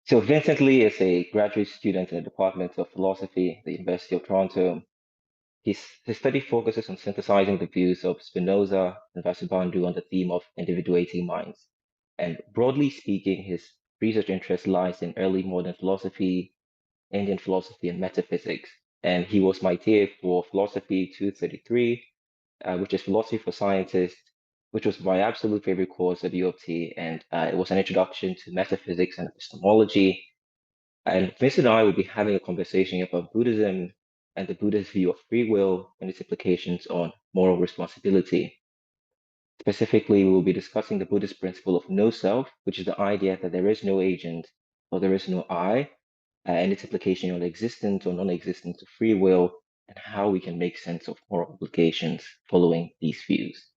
So Vincent Lee is a graduate student in the Department of Philosophy at the University of Toronto. His study focuses on synthesizing the views of Spinoza and Vasubandhu on the theme of individuating minds. And broadly speaking, his research interest lies in early modern philosophy, Indian philosophy, and metaphysics. And he was my TA for Philosophy 233, which is Philosophy for Scientists, which was my absolute favorite course at U of T. And it was an introduction to metaphysics and epistemology. And Vincent and I will be having a conversation about Buddhism and the Buddhist view of free will and its implications on moral responsibility. Specifically, we will be discussing the Buddhist principle of no self, which is the idea that there is no agent or there is no I, and its implication on the existence or non-existence of free will, and how we can make sense of moral implications following these views.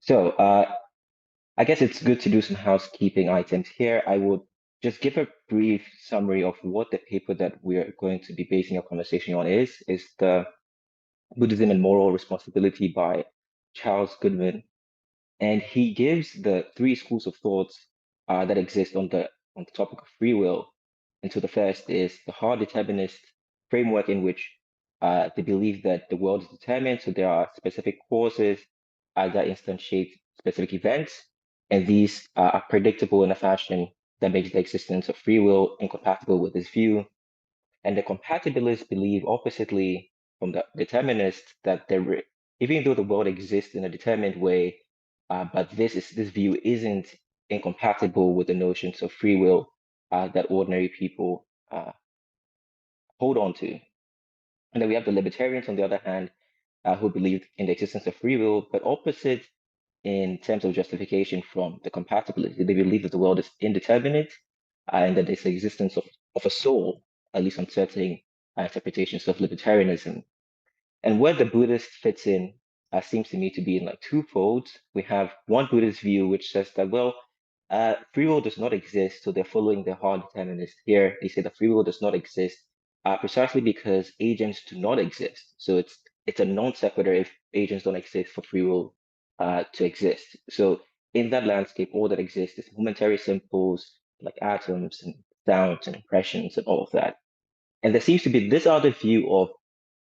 So, I guess it's good to do some housekeeping items here. I would just give a brief summary of what the paper that we're going to be basing our conversation on is the Buddhism and Moral Responsibility by Charles Goodman. And he gives the three schools of thoughts that exist on the topic of free will. And so the first is the hard determinist framework in which they believe that the world is determined. So there are specific causes that instantiate specific events, and these are predictable in a fashion that makes the existence of free will incompatible with this view. And the compatibilists believe oppositely from the determinists that even though the world exists in a determined way, but this view isn't incompatible with the notions of free will that ordinary people hold on to. And then we have the libertarians, on the other hand, who believe in the existence of free will, but opposite in terms of justification from the compatibility. They believe that the world is indeterminate and that there's the existence of a soul, at least on certain interpretations of libertarianism. And where the Buddhist fits in seems to me to be in like two folds. We have one Buddhist view which says that, well, free will does not exist, so they're following the hard determinist here. They say that free will does not exist precisely because agents do not exist. So it's a non sequitur if agents don't exist for free will to exist. So in that landscape, all that exists is momentary simples like atoms and sounds and impressions and all of that. And there seems to be this other view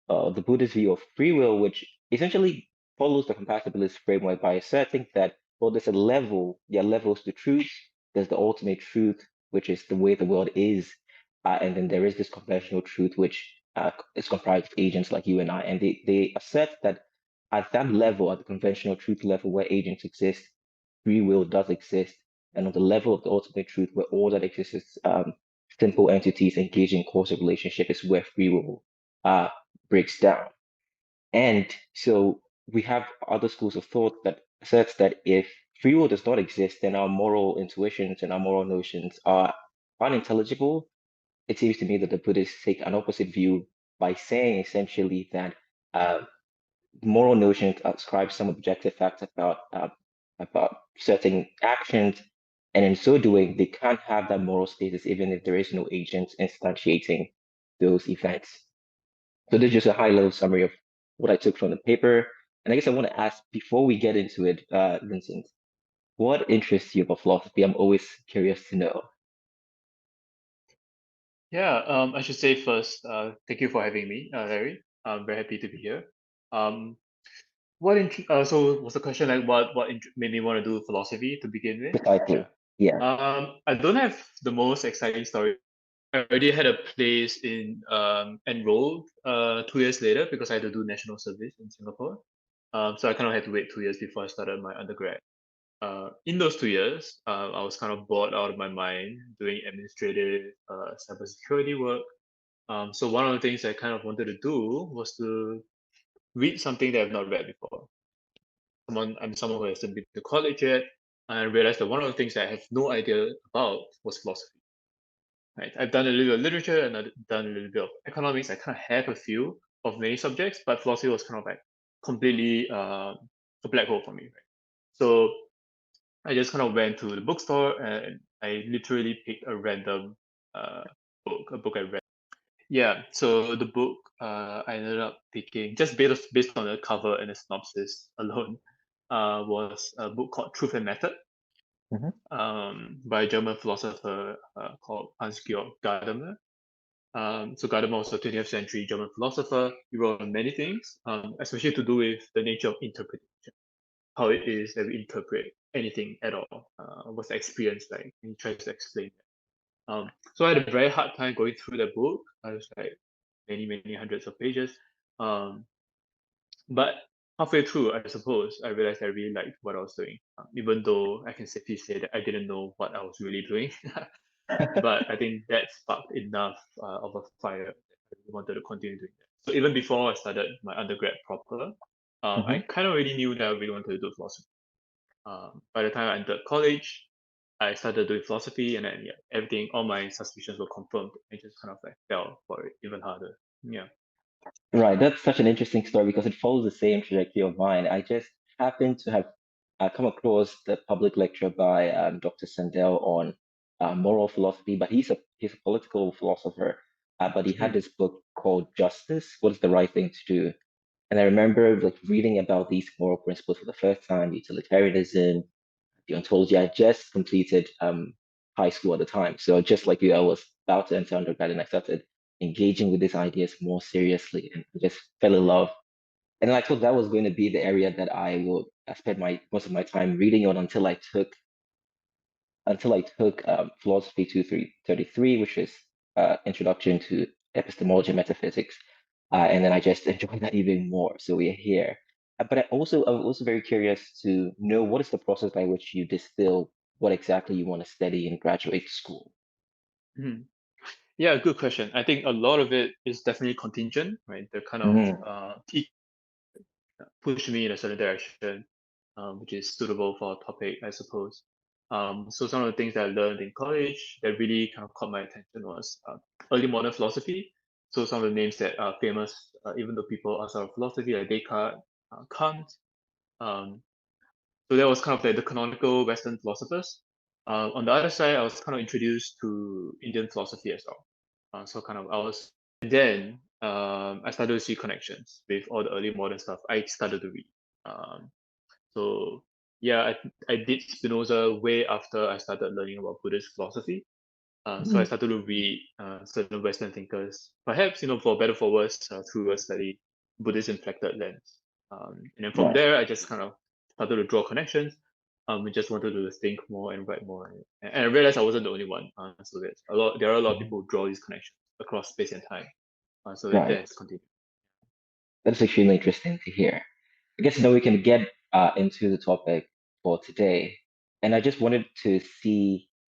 of the Buddhist view of free will, which essentially follows the compatibilist framework by asserting that, well, there are levels to truth. There's the ultimate truth, which is the way the world is. And then there is this conventional truth, which is comprised of agents like you and I. And they assert that at that level, at the conventional truth level where agents exist, free will does exist. And on the level of the ultimate truth, where all that exists is simple entities engaging in causal relationship, is where free will breaks down. And so we have other schools of thought that asserts that if free will does not exist, then our moral intuitions and our moral notions are unintelligible. It seems to me that the Buddhists take an opposite view by saying essentially that moral notions ascribe some objective facts about certain actions, and in so doing, they can't have that moral status even if there is no agent instantiating those events. So this is just a high level summary of what I took from the paper. And I guess I want to ask before we get into it, Vincent, what interests you about philosophy? I'm always curious to know. Yeah, I should say first, thank you for having me, Larry. I'm very happy to be here. Um, so was the question like what made me want to do philosophy to begin with? Precisely. Yeah. Yeah. I don't have the most exciting story. I already had a place in enrolled 2 years later because I had to do national service in Singapore. So I kind of had to wait 2 years before I started my undergrad. In those 2 years, I was kind of bored out of my mind doing administrative cybersecurity work. So one of the things I kind of wanted to do was to read something that I've not read before. I'm someone who hasn't been to college yet, and I realized that one of the things that I have no idea about was philosophy. Right? I've done a little bit of literature and I've done a little bit of economics. I kind of have a few of many subjects, but philosophy was kind of like completely a black hole for me. Right? So I just kind of went to the bookstore and I literally picked a random a book I read. Yeah, so the book I ended up picking just based on the cover and the synopsis alone was a book called Truth and Method. Hmm. by a German philosopher called Hans-Georg Gadamer. So Gadamer was a 20th century German philosopher. He wrote on many things, especially to do with the nature of interpretation, how it is that we interpret anything at all. What's the experience like? And he tries to explain that. So I had a very hard time going through the book. I was like many, many hundreds of pages. Um, but halfway through, I suppose, I realized I really liked what I was doing, even though I can safely say that I didn't know what I was really doing. But I think that sparked enough of a fire that I really wanted to continue doing that. So even before I started my undergrad proper, I Hmm. kind of already knew that I really wanted to do philosophy. By the time I entered college, I started doing philosophy, and then yeah, everything, all my suspicions were confirmed. I just kind of like fell for it even harder. Yeah. Right, that's such an interesting story because it follows the same trajectory of mine. I just happened to have come across the public lecture by Dr. Sandel on moral philosophy, but he's a political philosopher. But he had Mm, this book called Justice: What is the Right Thing to Do? And I remember like reading about these moral principles for the first time, utilitarianism, deontology. I just completed high school at the time. So just like you, I was about to enter undergrad and I started engaging with these ideas more seriously and just fell in love. And I thought that was going to be the area that I would spend my most of my time reading on until I took philosophy 233, which is introduction to epistemology and metaphysics. And then I just enjoyed that even more. So we're here. But I'm also very curious to know what is the process by which you distill what exactly you want to study in graduate school. mhm. Yeah, good question. I think a lot of it is definitely contingent, right? The kind of Mhm. push me in a certain direction, which is suitable for a topic, I suppose. So some of the things that I learned in college that really kind of caught my attention was early modern philosophy. So some of the names that are famous, even though people outside of philosophy, like Descartes, Kant. Um, so that was kind of like the canonical Western philosophers. On the other side, I was kind of introduced to Indian philosophy as well. So kind of I was, and then I started to see connections with all the early modern stuff. I started to read. Um, so yeah, I did Spinoza way after I started learning about Buddhist philosophy. So I Mhm. started to read certain Western thinkers, perhaps for better for worse, through a slightly Buddhist inflected lens. And then from Right. there, I just kind of started to draw connections. I just wanted to think more and write more, and I realized I wasn't the only one. So there's a lot. There are a lot of Mhm. people who draw these connections across space and time. So that Right. has continued. That's extremely interesting to hear. I guess now we can get into the topic for today. And I just wanted to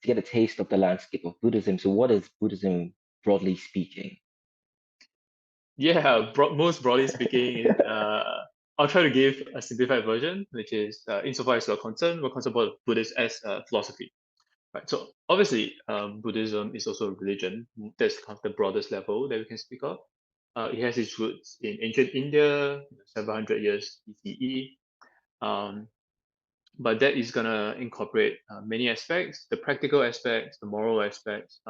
get a taste of the landscape of Buddhism. So, what is Buddhism broadly speaking? Yeah, most broadly speaking, I'll try to give a simplified version, which is insofar as we're concerned about Buddhist as philosophy. Right. So obviously, Buddhism is also a religion. That's kind of the broadest level that we can speak of. It has its roots in ancient India, 700 years BCE. Um, but that is gonna incorporate many aspects: the practical aspects, the moral aspects,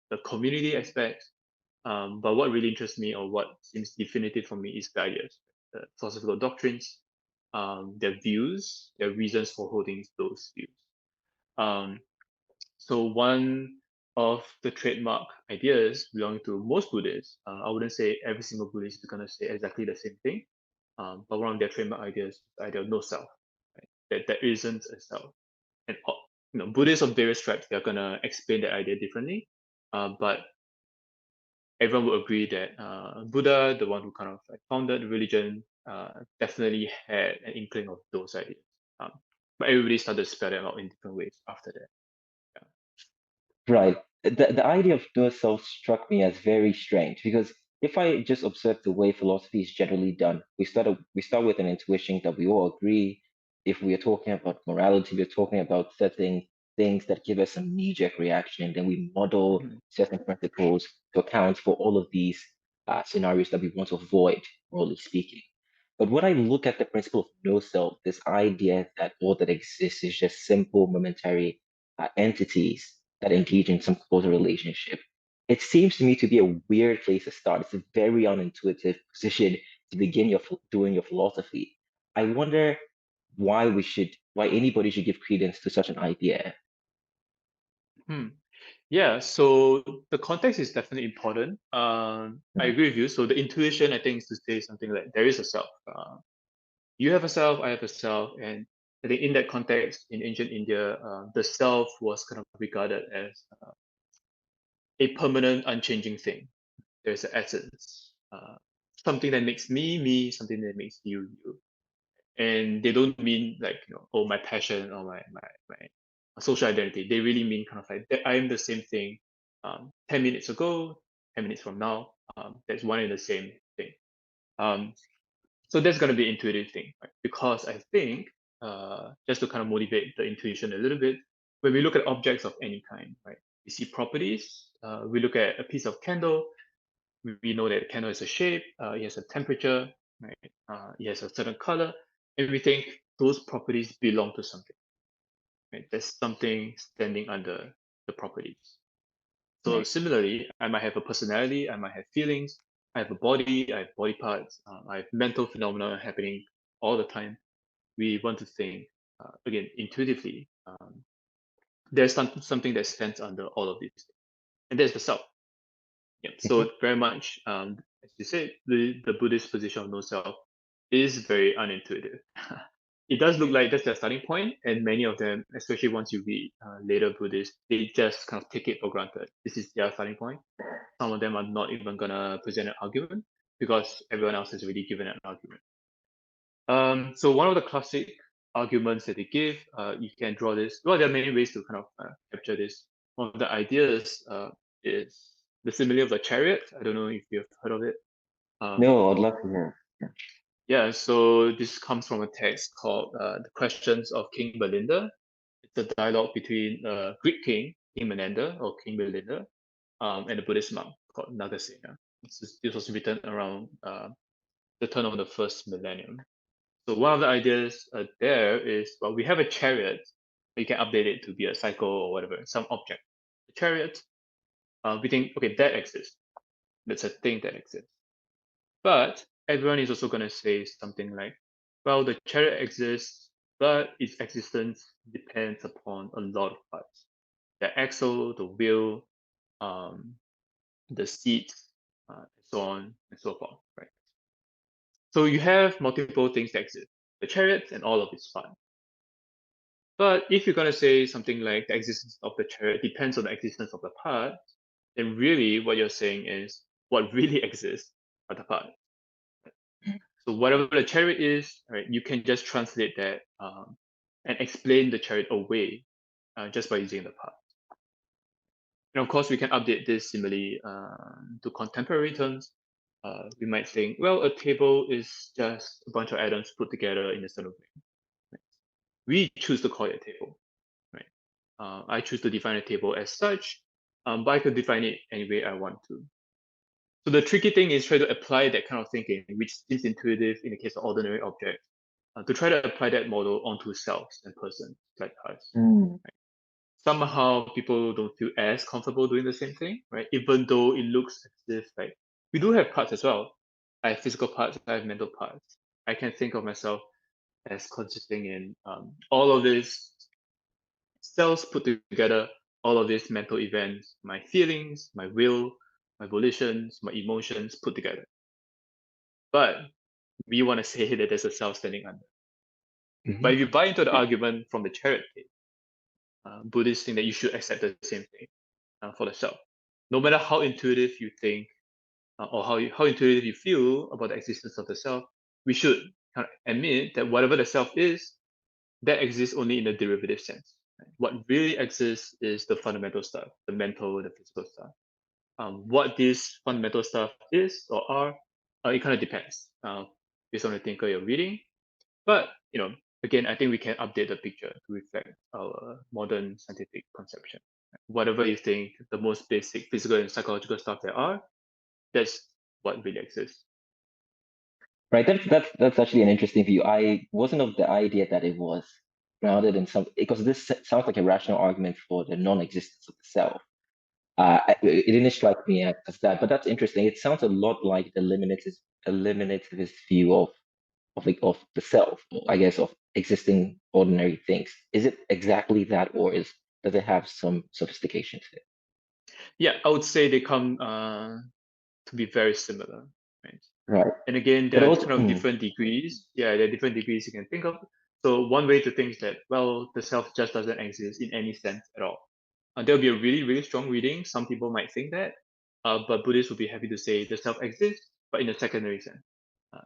the community aspects. But what really interests me, or what seems definitive for me, is the ideas, the philosophical doctrines, their views, their reasons for holding those views. Um, so one of the trademark ideas belonging to most Buddhists, I wouldn't say every single Buddhist is going to say exactly the same thing, but one of their trademark ideas is the idea of no self, right? That there isn't a self. And Buddhists of various tribes, they're going to explain that idea differently, but everyone will agree that Buddha, the one who kind of like founded the religion, definitely had an inkling of those ideas. Um, but everybody started to spell them out in different ways after that. Right. The idea of no self struck me as very strange because if I just observe the way philosophy is generally done, we start with an intuition that we all agree. If we are talking about morality, we're talking about certain things that give us a knee-jerk reaction, then we model Mhm. certain principles to account for all of these scenarios that we want to avoid, morally speaking. But when I look at the principle of no self, this idea that all that exists is just simple momentary entities that engage in some causal relationship. It seems to me to be a weird place to start. It's a very unintuitive position to begin doing your philosophy. I wonder why we should why anybody should give credence to such an idea. Hmm. Yeah, so the context is definitely important. I Mm. agree with you. So the intuition, I think, is to say something like there is a self. You have a self, I have a self, and I think in that context, in ancient India, the self was kind of regarded as a permanent, unchanging thing. There's an essence, something that makes me me, something that makes you you. And they don't mean like oh my passion or my social identity. They really mean kind of like that I am the same thing. 10 minutes ago, 10 minutes from now, that's one and the same thing. Um, so that's going to be intuitive thing, right? Because I think just to kind of motivate the intuition a little bit, when we look at objects of any kind, right? We see properties. We look at a piece of candle. We know that candle has a shape. It has a temperature, right? It has a certain color, and we think those properties belong to something, right? There's something standing under the properties. So Right. similarly, I might have a personality, I might have feelings, I have a body, I have body parts, I have mental phenomena happening all the time. We want to think again intuitively. There's something that stands under all of these, and that's the self. Yeah. Mhm. So very much, as you said, the Buddhist position of no self is very unintuitive. It does look like that's their starting point, and many of them, especially once you read later Buddhists, they just kind of take it for granted. This is their starting point. Some of them are not even gonna present an argument because everyone else has already given an argument. So one of the classic arguments that they give, you can draw this. Well, there are many ways to kind of capture this. One of the ideas is the simile of the chariot. I don't know if you've heard of it. Um, No, I'd love to hear. yeah, so this comes from a text called "The Questions of King Belinda." It's a dialogue between Greek king, King Menander or King Belinda, and a Buddhist monk called Nagasena. This was written around the turn of the first millennium. So one of the ideas there is, well, we have a chariot. You can update it to be a cycle or whatever, some object. The chariot, we think, okay, that exists. That's a thing that exists. But everyone is also going to say something like, well, the chariot exists, but its existence depends upon a lot of parts. The axle, the wheel, um, the seat, and so on and so forth, right? So you have multiple things that exist, the chariot and all of its parts. But if you're going to say something like the existence of the chariot depends on the existence of the part, then really what you're saying is what really exists are the parts. So whatever the chariot is, right, you can just translate that and explain the chariot away just by using the part. And of course, we can update this similarly to contemporary terms. We might think, well, a table is just a bunch of atoms put together in a certain way. Right? We choose to call it a table. Right? I choose to define a table as such, but I could define it any way I want to. So the tricky thing is try to apply that kind of thinking, which seems intuitive in the case of ordinary objects, to try to apply that model onto selves and persons like us. Mm. Right? Somehow people don't feel as comfortable doing the same thing, right? Even though it looks as if like we do have parts as well. I have physical parts, I have mental parts. I can think of myself as consisting in all of these cells put together, all of these mental events, my feelings, my will, my volitions, my emotions put together. But we want to say that there's a self standing under. But Mhm. if you buy into the argument from the chariot case, Buddhists think that you should accept the same thing for the self. No matter how intuitive you think or how intuitive you feel about the existence of the self, we should kind of admit that whatever the self is, that exists only in a derivative sense. Right? What really exists is the fundamental stuff, the mental, the physical stuff. What this fundamental stuff is or are, it kind of depends based on the thinker you're reading. But again, I think we can update the picture to reflect our modern scientific conception. Whatever you think the most basic physical and psychological stuff there are, that's what really exists. Right. That's actually an interesting view. I wasn't of the idea that it was grounded in some because this sounds like a rational argument for the non-existence of the self. It didn't strike me as that, but that's interesting. It sounds a lot like the eliminativist view of of the self, or I guess of existing ordinary things. Is it exactly that, or does it have some sophistication to it? Yeah, I would say they come to be very similar, right? Right. And again, But there are also, kind of different degrees. Yeah, there are different degrees you can think of. So one way to think is that, well, the self just doesn't exist in any sense at all. There'll be a really, really strong reading. Some people might think that, but Buddhists would be happy to say the self exists, but in a secondary sense. Uh,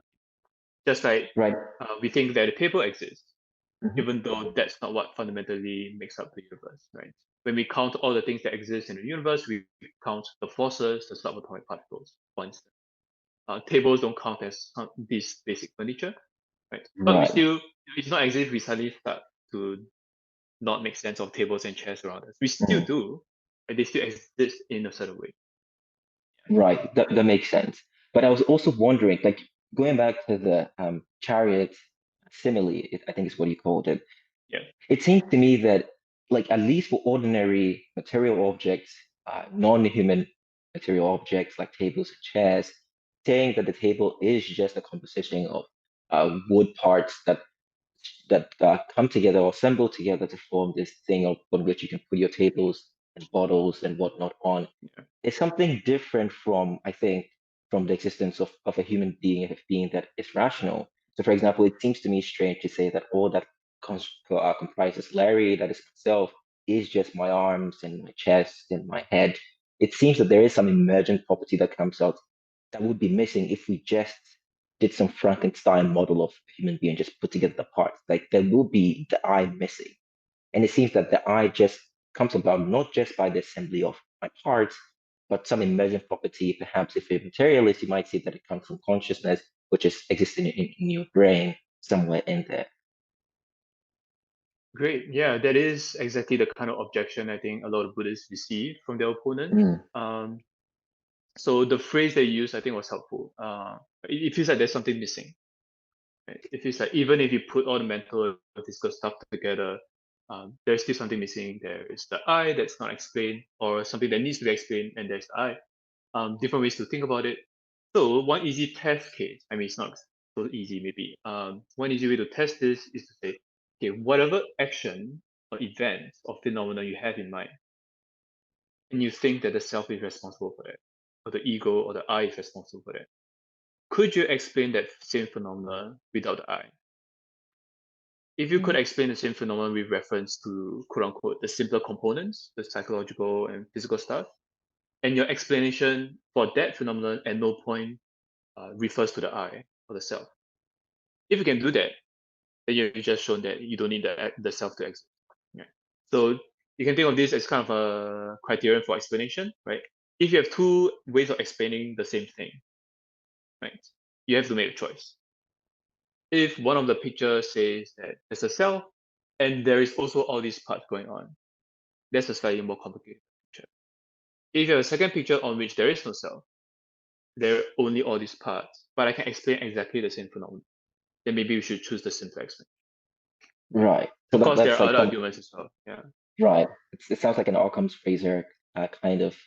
just like right. we think that the paper exists, Mhm. even though that's not what fundamentally makes up the universe, right? When we count all the things that exist in the universe, we count the forces, the subatomic particles, for instance. Tables don't count as this basic furniture, right? But we Right. still, it's not as if we suddenly start to not make sense of tables and chairs around us. We still Mm. do, and they still exist in a certain way. Right. That makes sense. But I was also wondering, like going back to the chariot simile, I think is what you called it. Yeah, It seems to me that, like, at least for ordinary material objects, non-human material objects like tables and chairs, saying that the table is just a composition of wood parts that come together or assemble together to form this thing on which you can put your tables and bottles and whatnot on. yeah. It's something different from, I think, from the existence of a human being, a being that is rational. So, for example, it seems to me strange to say that all that comprises Larry, that is myself, is just my arms and my chest and my head. It seems that there is some emergent property that comes out that would be missing if we just did some Frankenstein model of a human being, just put together the parts. Like there will be the eye missing. And it seems that the eye just comes about not just by the assembly of my parts, but some emergent property. Perhaps if you're a materialist, you might see that it comes from consciousness, which is existing in your brain somewhere in there. Great. Yeah, that is exactly the kind of objection I think a lot of Buddhists receive from their opponents. Mm, So the phrase they used, I think, was helpful. It feels like there's something missing. Right? It feels like even if you put all the mental and physical stuff together, there's still something missing. There is the I that's not explained, or something that needs to be explained, and there's the I. Different ways to think about it. So one easy test case, I mean, it's not so easy maybe. One easy way to test this is to say, okay, whatever action or event or phenomena you have in mind, and you think that the self is responsible for that, or the ego or the I is responsible for that. Could you explain that same phenomenon without the I? If you could explain the same phenomenon with reference to quote unquote the simpler components, the psychological and physical stuff, and your explanation for that phenomenon at no point refers to the I or the self. If you can do that, then you've just shown that you don't need the self to exist. Right? So you can think of this as kind of a criterion for explanation, right? If you have two ways of explaining the same thing, right, you have to make a choice. If one of the pictures says that there's a self and there is also all these parts going on, that's a slightly more complicated picture. If you have a second picture on which there is no self, there are only all these parts, but I can explain exactly the same phenomenon, then maybe we should choose the simpler explanation. right. So Of course, there that's are like other some arguments as well. Yeah. right. It sounds like an Occam's razor kind of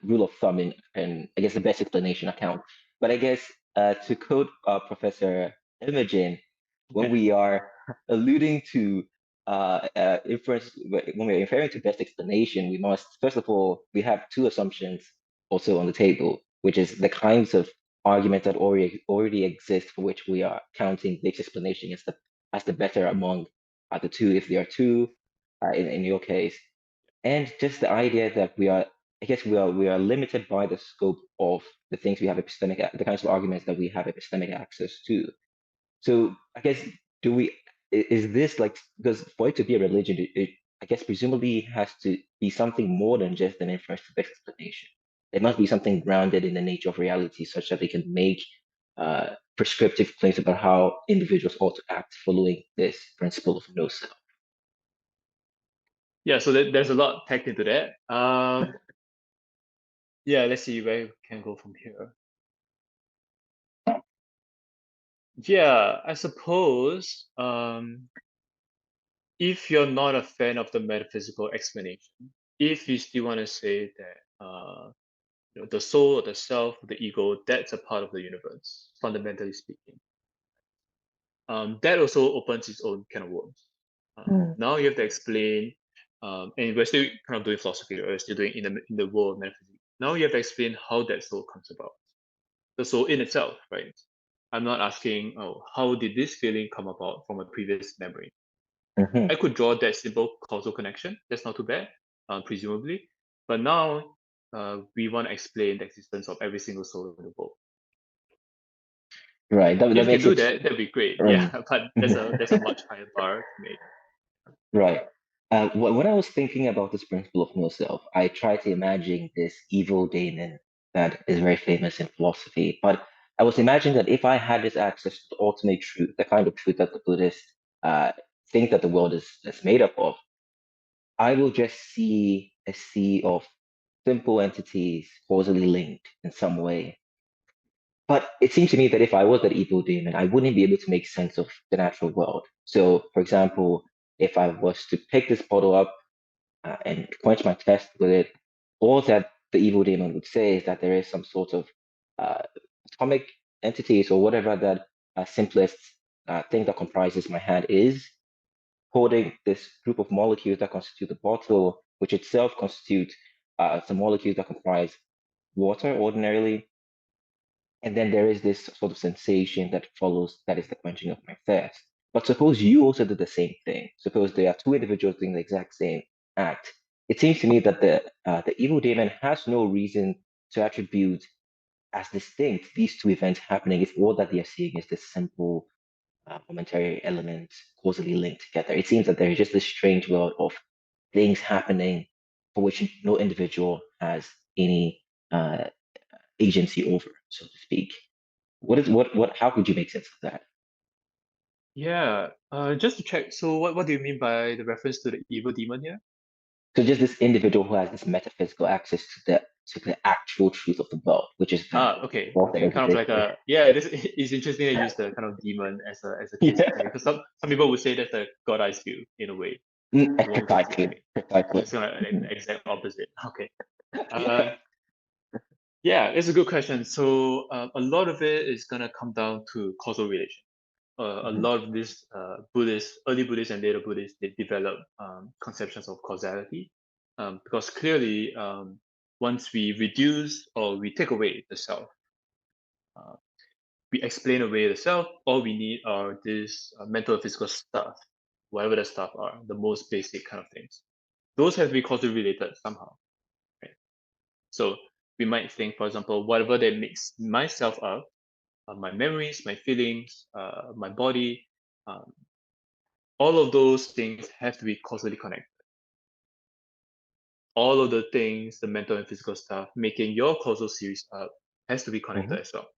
rule of thumb in, I guess, the best explanation account. But I guess to quote Professor Imogen, when we are alluding to inference, when we're referring to best explanation, we must, first of all, we have two assumptions also on the table, which is the kinds of arguments that already exist for which we are counting best explanation as the better among the two, if there are two, in your case, and just the idea that I guess we are limited by the scope of the things we have the kinds of arguments that we have epistemic access to. So I guess is this like, because for it to be a religion, I guess presumably has to be something more than just an inference to best explanation. It must be something grounded in the nature of reality, such that they can make prescriptive claims about how individuals ought to act following this principle of no self. Yeah, so there's a lot packed into that. Yeah, let's see where we can go from here. Yeah, I suppose if you're not a fan of the metaphysical explanation, if you still want to say that the soul or the self, the ego, that's a part of the universe, fundamentally speaking, that also opens its own can of worms. Now you have to explain, and we're still kind of doing philosophy, or we're still doing in the world of metaphysics. Now you have to explain how that soul comes about. The soul in itself, right? I'm not asking, oh, how did this feeling come about from a previous memory? Hmm. I could draw that simple causal connection. That's not too bad, presumably. But now we want to explain the existence of every single soul in the world. Right. That If we can makes do it. that, that'd be great. Yeah, Um, but there's a much higher bar to make. right. When I was thinking about this principle of no self, I tried to imagine this evil daemon that is very famous in philosophy. But I was imagining that if I had this access to the ultimate truth, the kind of truth that the Buddhists uh, think that the world is made up of, I will just see a sea of simple entities causally linked in some way. But it seems to me that if I was that evil demon, I wouldn't be able to make sense of the natural world. So, for example, if I was to pick this bottle up and quench my thirst with it, all that the evil demon would say is that there is some sort of uh, atomic entities or whatever that simplest thing that comprises my hand is, holding this group of molecules that constitute the bottle, which itself constitutes some molecules that comprise water ordinarily. And then there is this sort of sensation that follows that is the quenching of my thirst. But suppose you also did the same thing. Suppose there are two individuals doing the exact same act. It seems to me that the evil demon has no reason to attribute as distinct these two events happening if all that they are seeing is this simple momentary element causally linked together. It seems that there is just this strange world of things happening for which no individual has any uh, agency over, so to speak. What how could you make sense of that? Yeah, just to check. So what do you mean by the reference to the evil demon here? So just this individual who has this metaphysical access to the actual truth of the world, which is the Okay, world that okay, kind of exists. like a yeah. This it's interesting to use the kind of demon as a case Yeah. study because some people would say that's a God eyes view in a way. What would you say? Precisely. Okay, Precisely. it's kind of an exact opposite. Okay, um, yeah, it's a good question. So a lot of it is gonna come down to causal relation. A Mhm. lot of these Buddhists, early Buddhists and later Buddhists, they develop conceptions of causality because clearly once we reduce or we take away the self, uh, we explain away the self. All we need are this mental and physical stuff, whatever the stuff are, the most basic kind of things. Those have to be causally related somehow, right? So we might think, for example, whatever that makes myself up, my memories, my feelings, my body, um, all of those things have to be causally connected. All of the things, the mental and physical stuff, making your causal series up has to be connected Mhm. as well,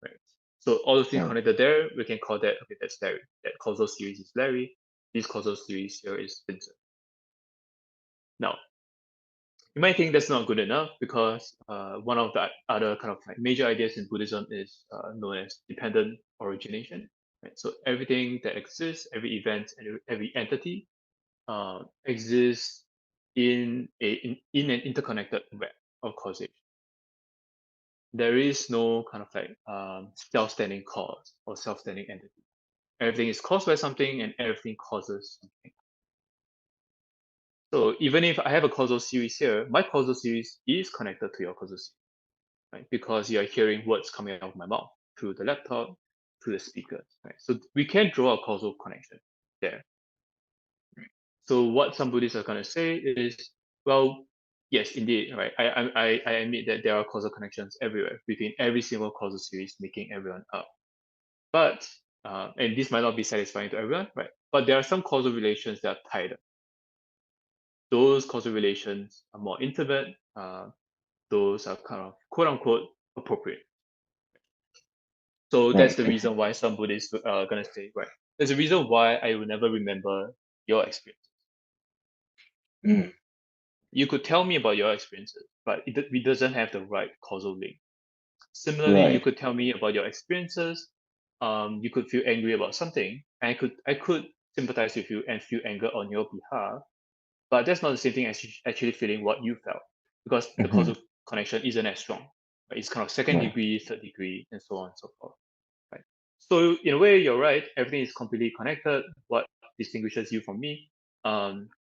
right? So all the things Right. connected there, we can call that, okay, that's Larry. That causal series is Larry. This causal series here is Vincent. Now, you might think that's not good enough because one of the other kind of like major ideas in Buddhism is known as dependent origination. Right? So everything that exists, every event, and every entity exists in an interconnected web of causation. There is no kind of like self-standing cause or self-standing entity. Everything is caused by something, and everything causes something. So even if I have a causal series here, my causal series is connected to your causal series, right? Because you are hearing words coming out of my mouth through the laptop, through the speakers, right? So we can draw a causal connection there. So what some Buddhists are going to say is, well, yes, indeed, right? I admit that there are causal connections everywhere between every single causal series making everyone up. But and this might not be satisfying to everyone, right? But there are some causal relations that are tighter. Those causal relations are more intimate. Those are kind of quote unquote appropriate. So that's Right. the reason why some Buddhists are gonna say, right? There's a reason why I will never remember your experience. Mm. You could tell me about your experiences, but it doesn't have the right causal link. Similarly, you Right. could tell me about your experiences. You could feel angry about something, and I could sympathize with you and feel anger on your behalf. But that's not the same thing as actually feeling what you felt, because the Hmm. causal connection isn't as strong. Right? It's kind of second Right. degree, third degree, and so on and so forth. Right? So in a way, you're right. Everything is completely connected. What distinguishes you from me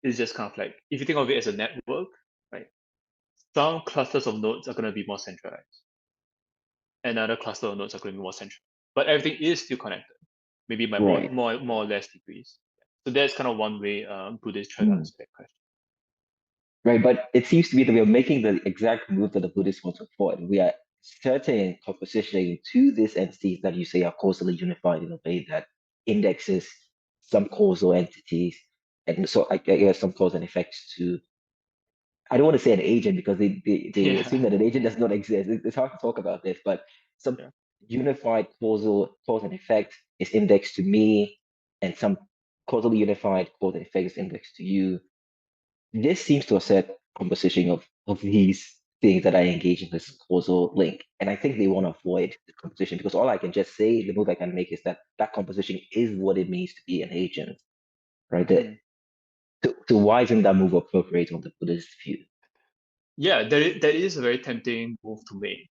is just kind of like, if you think of it as a network, right? Some clusters of nodes are going to be more centralized. Another cluster of nodes are going to be more central. But everything is still connected, maybe by Right. more or less degrees. So that's kind of one way Buddhists try to Mm. answer that question. Right, but it seems to me that we are making the exact move that the Buddhists want to avoid. We are certain compositioning to these entities that you say are causally unified in a way that indexes some causal entities, and so I guess some cause and effects to. I don't want to say an agent because they Yeah, assume that an agent does not exist. It's hard to talk about this, but some yeah. unified causal cause and effect is indexed to me, and some causally unified cause and effect is indexed to you. This seems to assert composition of these things that I engage in this causal link. And I think they want to avoid the composition because all I can just say, the move I can make is that that composition is what it means to be an agent, right? Hmm. So why isn't that move appropriate on the Buddhist view? Yeah, that is a very tempting move to make.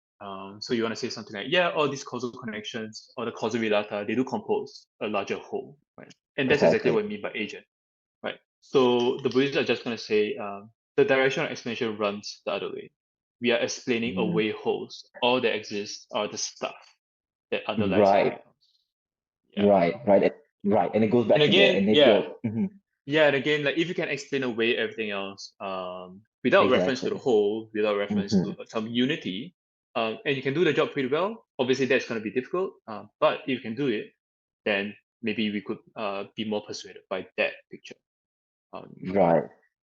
So you want to say something like, yeah, all these causal connections or the causal relata, they do compose a larger whole, right? And that's exactly Precisely. what I mean by agent, right? So the Buddhists are just going to say the direction of explanation runs the other way. We are explaining Mm. away wholes. All that exists are the stuff that underlies everything Right, else. Yeah. right. And it goes And back to the again, yeah, initial. Mhm. yeah, and again, like if you can explain away everything else, without reference to the Exactly. whole, without reference Hmm. to some unity, and you can do the job pretty well. Obviously, that's going to be difficult, but if you can do it, then maybe we could be more persuaded by that picture. Um, Right,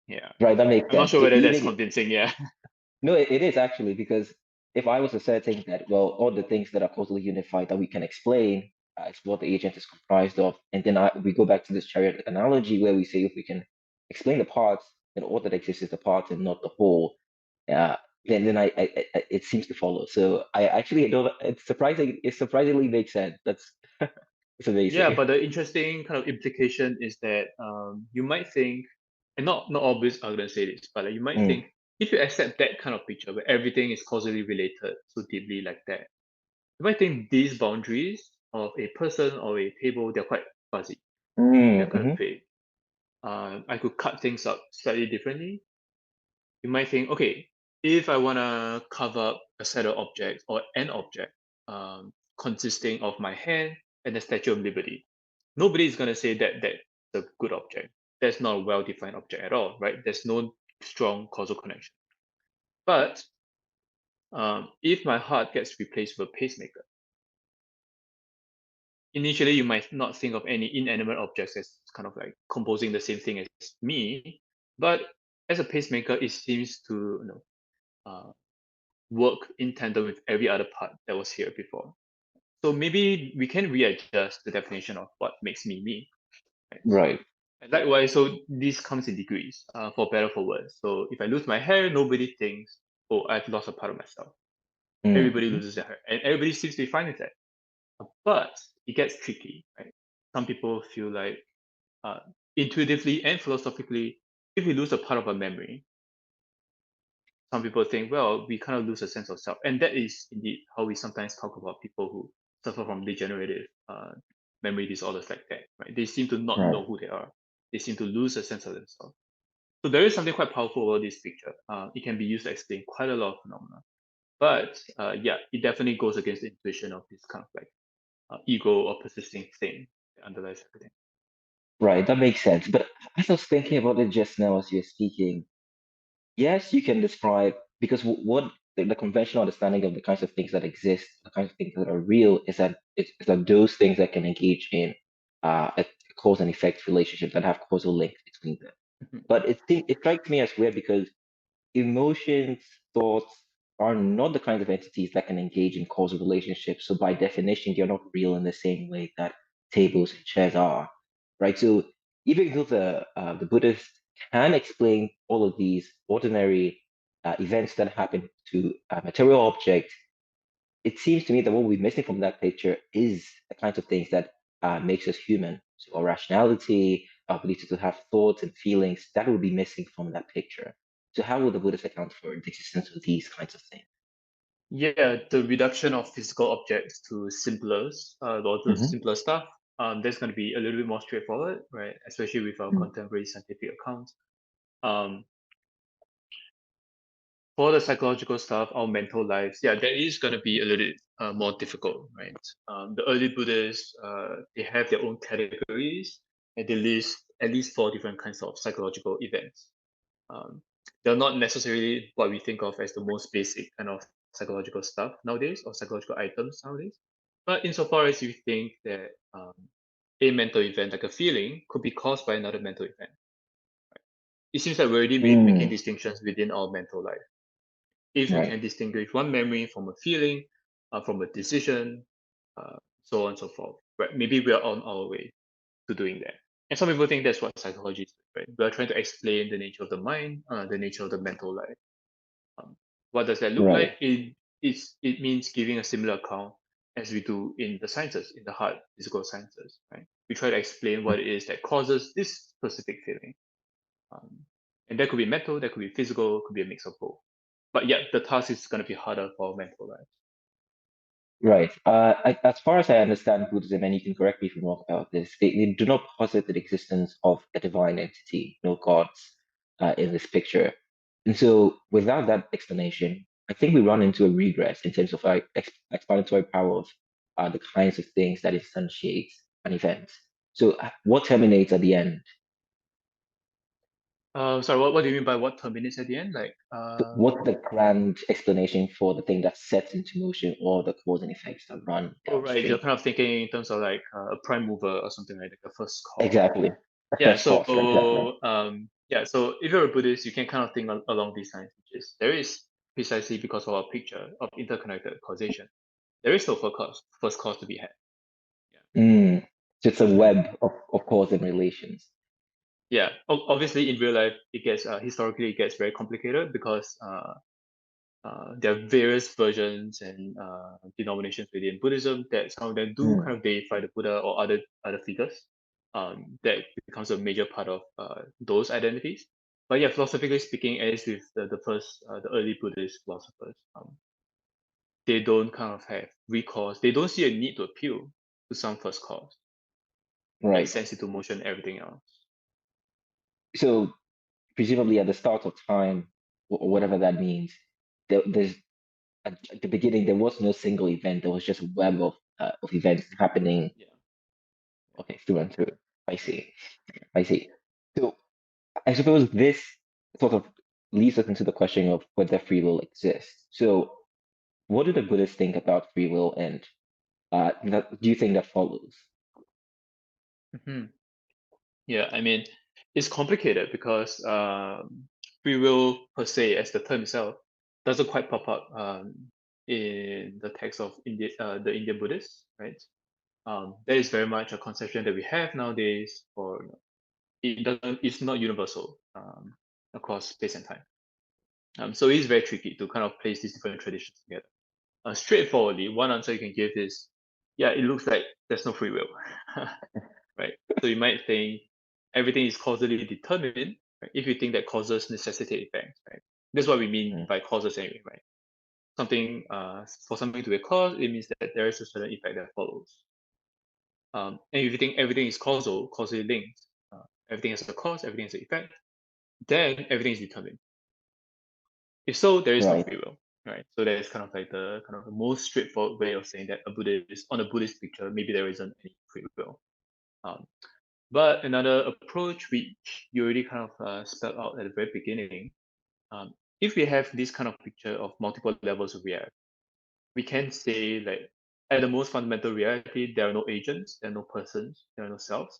yeah, right. That makes I'm not sense. sure So whether that's even convincing. Yeah, no, it is actually because if I was asserting that, well, all the things that are causally unified that we can explain is what the agent is comprised of, and then we go back to this chariot analogy where we say if we can explain the parts, then all that exists is the parts and not the whole. Uh, then it seems to follow. So I actually don't. It's surprising. It surprisingly makes sense. That's it's yeah, amazing. but the interesting kind of implication is that you might think, and not all Buddhists are going to say this, but like, you might Mm, think if you accept that kind of picture where everything is causally related so deeply like that, you might think these boundaries of a person or a table, they're quite fuzzy, they're kind of mhm. vague. I could cut things up slightly differently. You might think, okay, if I want to cover up a set of objects or an object consisting of my hand and the Statue of Liberty, nobody is going to say that that's a good object. That's not a well-defined object at all, right? There's no strong causal connection. But if my heart gets replaced with a pacemaker, initially you might not think of any inanimate objects as kind of like composing the same thing as me, but as a pacemaker, it seems to work in tandem with every other part that was here before. So maybe we can readjust the definition of what makes me me. Right? Right. And likewise, so this comes in degrees, for better for worse. So if I lose my hair, nobody thinks, oh, I've lost a part of myself. Everybody Mhm. loses their hair, and everybody seems to be fine with that. But it gets tricky, right? Some people feel like uh, intuitively and philosophically, if we lose a part of our memory, some people think, well, we kind of lose a sense of self. And that is indeed how we sometimes talk about people who suffer from degenerative memory disorders like that, right? They seem to not Right. know who they are. They seem to lose a sense of themselves. So there is something quite powerful about this picture. It can be used to explain quite a lot of phenomena. But yeah, it definitely goes against the intuition of this kind of like ego or persisting thing that underlies everything. Right. That makes sense. But as I was thinking about it just now as you're speaking, yes, you can describe because what the conventional understanding of the kinds of things that exist, the kinds of things that are real, is that it's that those things that can engage in a cause and effect relationship that have causal links between them. Mhm. But it strikes me as weird because emotions, thoughts are not the kinds of entities that can engage in causal relationships. So by definition, they're not real in the same way that tables and chairs are, right? So even though the Buddhists can explain all of these ordinary events that happen to a material object, it seems to me that what we're missing from that picture is the kinds of things that makes us human. So our rationality, our ability to have thoughts and feelings, that will be missing from that picture. So how will the Buddhists account for the existence of these kinds of things? Yeah, the reduction of physical objects to or to Hmm. simpler stuff, that's going to be a little bit more straightforward, right? Especially with our contemporary scientific accounts. Um, for the psychological stuff, our mental lives, yeah, that is going to be a little bit more difficult, right? The early Buddhists, they have their own categories, and they list at least four different kinds of psychological events. Um, they're not necessarily what we think of as the most basic kind of psychological stuff nowadays or psychological items nowadays. But insofar as you think that a mental event, like a feeling, could be caused by another mental event, it seems like we're already making Mm, distinctions within our mental life. If you right, can distinguish one memory from a feeling, from a decision, so on and so forth, right? Maybe we are on our way to doing that. And some people think that's what psychology is, right? We are trying to explain the nature of the mind, the nature of the mental life. What does that look right, like? It means giving a similar account as we do in the sciences, in the hard physical sciences, right? We try to explain what it is that causes this specific feeling. Um, and that could be mental, that could be physical, could be a mix of both. But yeah, the task is going to be harder for mental life. right. As far as I understand Buddhism, and you can correct me if I'm wrong about this, they do not posit the existence of a divine entity, no gods, in this picture. And so, without that explanation, I think we run into a regress in terms of like explanatory power of the kinds of things that instantiates an event. So, what terminates at the end? Sorry, what do you mean by what terminates at the end? Like, What's the grand explanation for the thing that sets into motion all the cause and effects that run oh right, you're downstream? kind of thinking in terms of like a prime mover or something like a first cause. Exactly. The Yeah, first so cause, exactly. so if you're a Buddhist, you can kind of think along these lines, which is there is precisely because of our picture of interconnected causation, there is no first cause to be had. Yeah. Mm. So it's a Mhm. web of cause and relations. Yeah. Obviously, in real life, it gets historically it gets very complicated because there are various versions and denominations within Buddhism that some of them do Mm. kind of deify the Buddha or other figures. That becomes a major part of those identities. But yeah, philosophically speaking, as with the early Buddhist philosophers, they don't kind of have recourse. They don't see a need to appeal to some first cause that Right. sends into motion everything else. So presumably at the start of time, or whatever that means, there's at the beginning there was no single event. There was just a web of events happening. Yeah. Okay, through and through. I see. I see. So I suppose this sort of leads us into the question of whether free will exists. So what do the Buddhists think about free will, and do you think that follows? Hmm. Yeah, I mean, it's complicated because free will per se, as the term itself, doesn't quite pop up in the text of the Indian Buddhists, right? That is very much a conception that we have nowadays, or it's not universal across space and time. So it is very tricky to kind of place these different traditions together. Straightforwardly, one answer you can give is, yeah, it looks like there's no free will, right? So you might think everything is causally determined, right? If you think that causes necessitate effects, right? That's what we mean Mm. by causes anyway, right? For something to be a cause, it means that there is a certain effect that follows. And if you think everything is causally linked, everything has a cause, everything has an effect, then everything is determined. If so, there is no Right. free will, right? So that is kind of like the most straightforward way of saying that on a Buddhist picture, maybe there isn't any free will. Um, but another approach, which you already kind of spelled out at the very beginning, um, if we have this kind of picture of multiple levels of reality, we can say like at the most fundamental reality, there are no agents, there are no persons, there are no selves.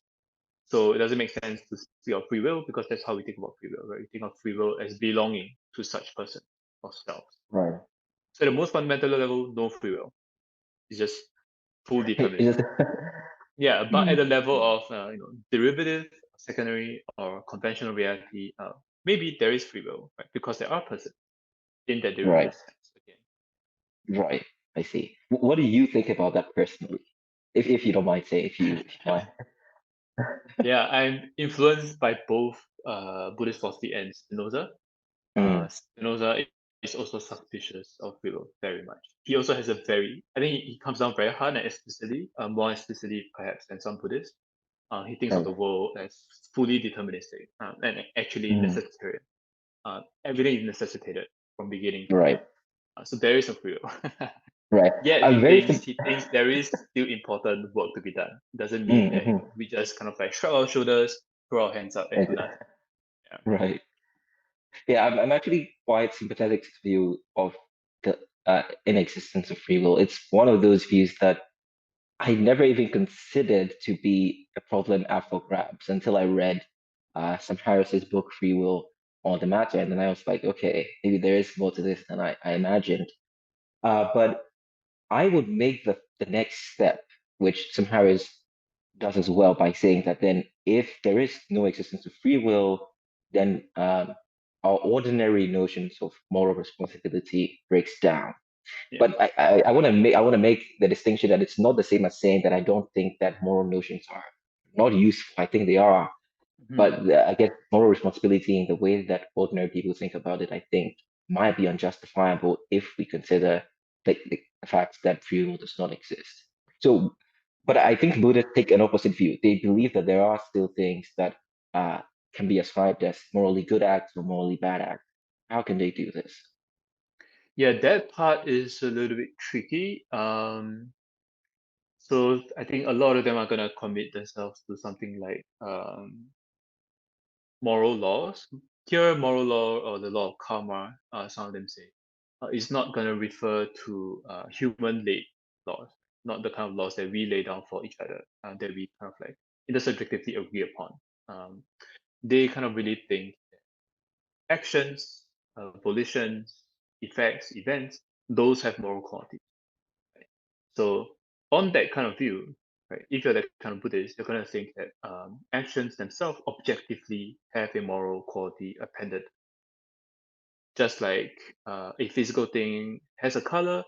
So it doesn't make sense to speak of free will because that's how we think about free will, right? We think of free will as belonging to such person or self. Right. So at the most fundamental level, no free will. It's just full It's just determinism. Yeah, but at Mm. the level of derivative, secondary, or conventional reality, maybe there is free will, right? Because there are persons in that Right. derivative sense. Again, Right. I see. What do you think about that personally? If you don't mind, say if you mind. yeah, I'm influenced by both Buddhist philosophy and Spinoza. Mm. Spinoza is is also suspicious of free will very much. He also has a very, I think he comes down very hard and explicitly, more explicitly perhaps than some Buddhists. He thinks of Right. the world as fully deterministic and actually Mm, necessitarian. Everything is necessitated from beginning to right. end. So there is a free will. Right. Yet I'm very he thinks there is still important work to be done. Doesn't mean that mm-hmm. we just kind of like shrug our shoulders, throw our hands up, and do nothing. Yeah. Right. Yeah, I'm actually quite sympathetic to the view of the inexistence of free will. It's one of those views that I never even considered to be a problem up for grabs until I read Sam Harris's book Free Will on the matter, and then I was like, okay, maybe there is more to this than I imagined. But I would make the next step, which Sam Harris does as well, by saying that then if there is no existence of free will, then our ordinary notions of moral responsibility breaks down. Yeah. But I want to make the distinction that it's not the same as saying that I don't think that moral notions are not useful. I think they are, but Mhm. I guess moral responsibility in the way that ordinary people think about it, I think, might be unjustifiable if we consider the fact that free will does not exist. So, but I think Buddhists take an opposite view. They believe that there are still things that uh, can be ascribed as morally good acts or morally bad acts. How can they do this? Yeah, that part is a little bit tricky. So I think a lot of them are gonna commit themselves to something like moral laws. Here, moral law or the law of karma, some of them say, is not gonna refer to human-laid laws, not the kind of laws that we lay down for each other, that we kind of like intersubjectively agree upon. Um, they kind of really think actions, volitions, effects, events, those have moral quality. So on that kind of view, right, if you're that kind of Buddhist, you're going to think that actions themselves objectively have a moral quality appended. Just like a physical thing has a color,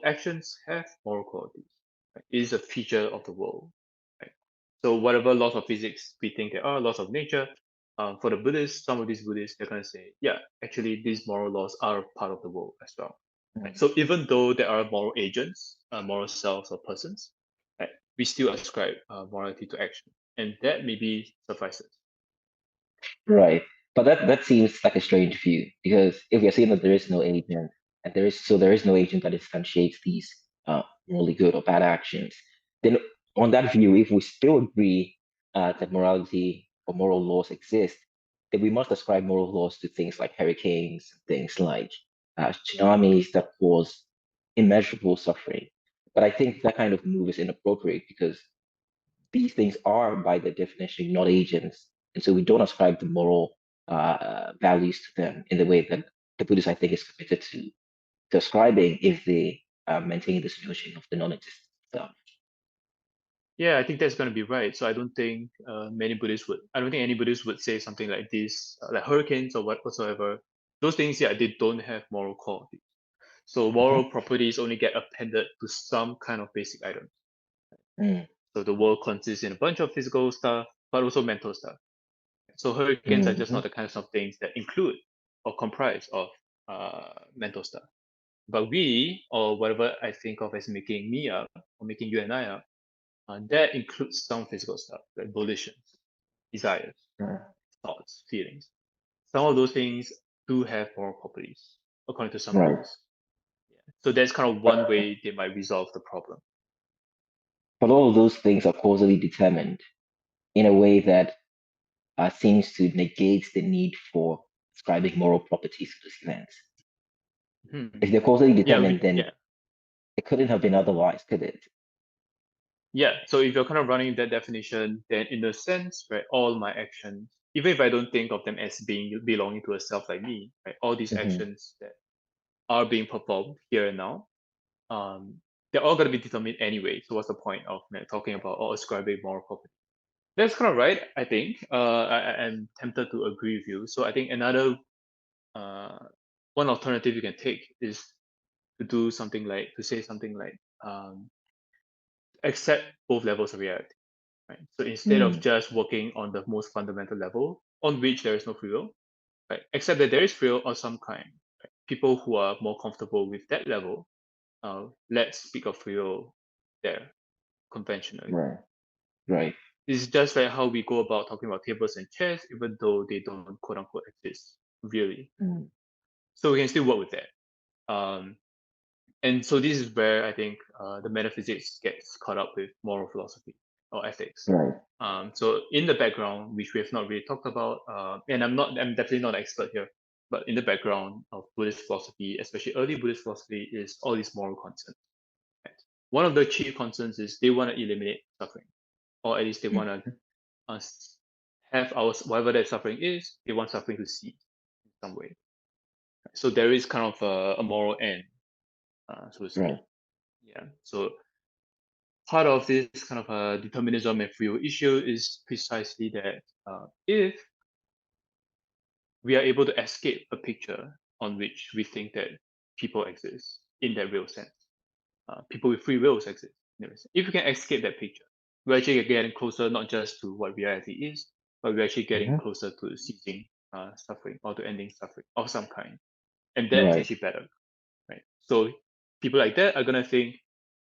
actions have moral qualities. Right? It is a feature of the world. Right? So whatever laws of physics we think there are, laws of nature, for the Buddhists, some of these Buddhists, they're going to say, yeah, actually these moral laws are part of the world as well. Right? Mm. So even though there are moral agents, moral selves or persons, right, we still ascribe morality to action. And that maybe suffices. Right. But that seems like a strange view because if we're saying that there is no agent and there is no agent that instantiates these morally good or bad actions, then on that view, if we still agree that morality or moral laws exist, then we must ascribe moral laws to things like hurricanes, things like tsunamis that cause immeasurable suffering. But I think that kind of move is inappropriate because these things are, by their definition, not agents, and so we don't ascribe the moral values to them in the way that the Buddhist, I think, is committed to ascribing if they maintain this notion of the non-existent stuff. Yeah, I think that's going to be right. So I don't think many Buddhists would. I don't think any Buddhists would say something like this, like hurricanes or whatsoever. Those things, yeah, they don't have moral quality. So Mhm. moral properties only get appended to some kind of basic item. Mm, So the world consists in a bunch of physical stuff, but also mental stuff. So hurricanes are just mhm, not the kinds of things that include or comprise of mental stuff. But we, or whatever I think of as making me up, or making you and I up, that includes some physical stuff like volitions, desires, mm. thoughts, feelings. Some of those things do have moral properties, according to some Right. Buddhists. So that's kind of one But way they might resolve the problem. but all of those things are causally determined in a way that seems to negate the need for ascribing moral properties to these events. Hmm. If they're causally Yeah, determined, then yeah, it couldn't have been otherwise, could it? yeah. So if you're kind of running that definition, then in a sense, right, all my actions, even if I don't think of them as being belonging to a self like me, right, all these Hmm. actions that are being performed here and now, um, they're all going to be determined anyway. So what's the point of talking about or ascribing moral property? That's kind of right, I think. I'm tempted to agree with you. So I think another uh, one alternative you can take is to do something like to say something like accept both levels of reality. Right? So instead of Mm, just working on the most fundamental level on which there is no free will, right? Accept that there is free will of some kind. people who are more comfortable with that level, let's speak of free will there conventionally. Right. Right. It's just like how we go about talking about tables and chairs, even though they don't quote unquote exist really. Mm. So we can still work with that. Um, and so this is where I think the metaphysics gets caught up with moral philosophy or ethics. Right. So in the background, which we have not really talked about, and I'm definitely not an expert here, but in the background of Buddhist philosophy, especially early Buddhist philosophy, is all these moral concerns. Right? One of the chief concerns is they want to eliminate suffering, or at least they want to Mhm. have our whatever that suffering is, they want suffering to cease in some way. So there is kind of a moral end, so to speak. Right. Yeah. So part of this kind of determinism and free will issue is precisely that if we are able to escape a picture on which we think that people exist in that real sense, people with free wills exist. If we can escape that picture, we're actually getting closer not just to what reality is, but we're actually getting Mhm. closer to ceasing suffering or to ending suffering of some kind. And that's Right. actually better, right? So people like that are gonna think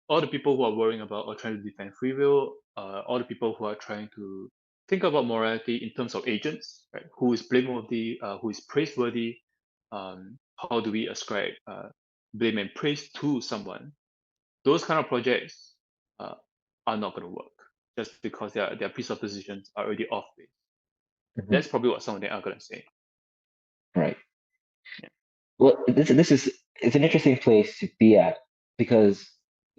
all the people who are worrying about or trying to defend free will, all the people who are trying to think about morality in terms of agents, right? Who is blameworthy, who is praiseworthy? How do we ascribe blame and praise to someone? Those kind of projects uh, are not going to work just because their presuppositions are already off base. Mhm. That's probably what some of them are going to say. Right. Yeah. Well, this is it's an interesting place to be at because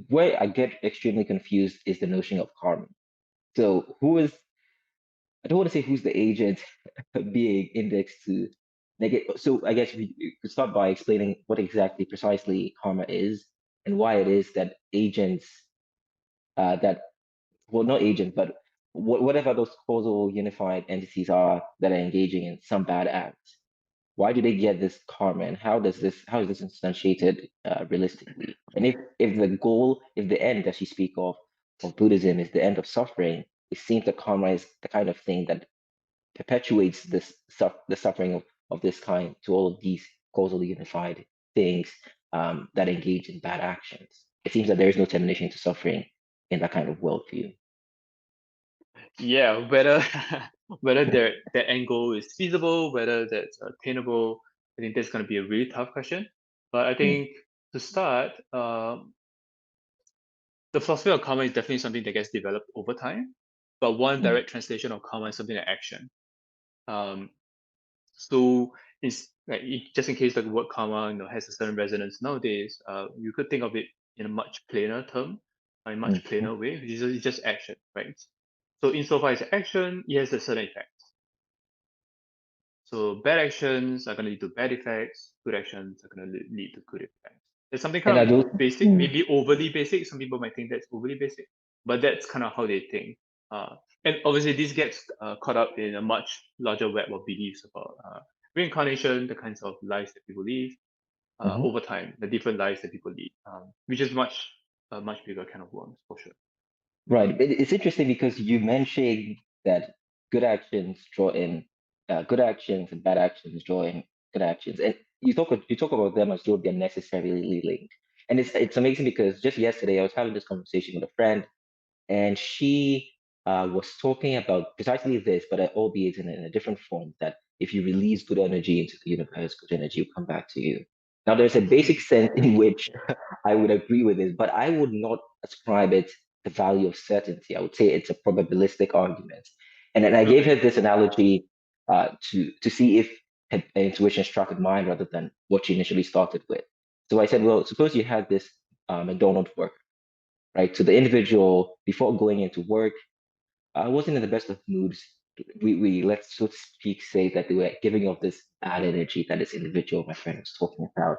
where I get extremely confused is the notion of karma. So who is I don't want to say who's the agent being indexed to negative. So I guess we could start by explaining what exactly precisely karma is and why it is that agents that well not agents but whatever those causal unified entities are that are engaging in some bad acts. Why do they get this karma and how is this instantiated realistically? And if the goal, if the end that you speak of Buddhism is the end of suffering, it seems that karma is the kind of thing that perpetuates the suffering of this kind to all of these causally unified things that engage in bad actions. It seems that there is no termination to suffering in that kind of worldview. Yeah, whether whether their end goal is feasible, whether that's attainable, I think that's going to be a really tough question. But I Mm, think to start, the philosophy of karma is definitely something that gets developed over time. But one mm, direct translation of karma is something like action. Um, So it's like just in case like the word karma has a certain resonance nowadays, you could think of it in a much plainer term, a much mm, plainer way, which is it's just action, right? So insofar as action, it has a certain effect. So bad actions are going to lead to bad effects. Good actions are going to lead to good effects. There's something and kind I of don't. basic, Mm, maybe overly basic. Some people might think that's overly basic, but that's kind of how they think. And obviously, this gets caught up in a much larger web of beliefs about reincarnation, the kinds of lives that people live mhm. over time, the different lives that people lead, which is much much bigger kind of worms for sure. Right. It's interesting because you mentioned that good actions draw in good actions and bad actions draw in good actions, and you talk about them as though they're necessarily linked. And it's amazing because just yesterday I was having this conversation with a friend, and she was talking about precisely this, but albeit in a different form. That if you release good energy into the universe, good energy will come back to you. Now, there's a basic sense in which I would agree with this, but I would not ascribe it the value of certainty. I would say it's a probabilistic argument. And then I gave Okay. her this analogy to see if her intuition struck at mine rather than what she initially started with. So I said, well, suppose you had this McDonald's worker, right? So the individual, before going into work, I wasn't in the best of moods. We let's so to speak say that they were giving off this bad energy that this individual, my friend, was talking about,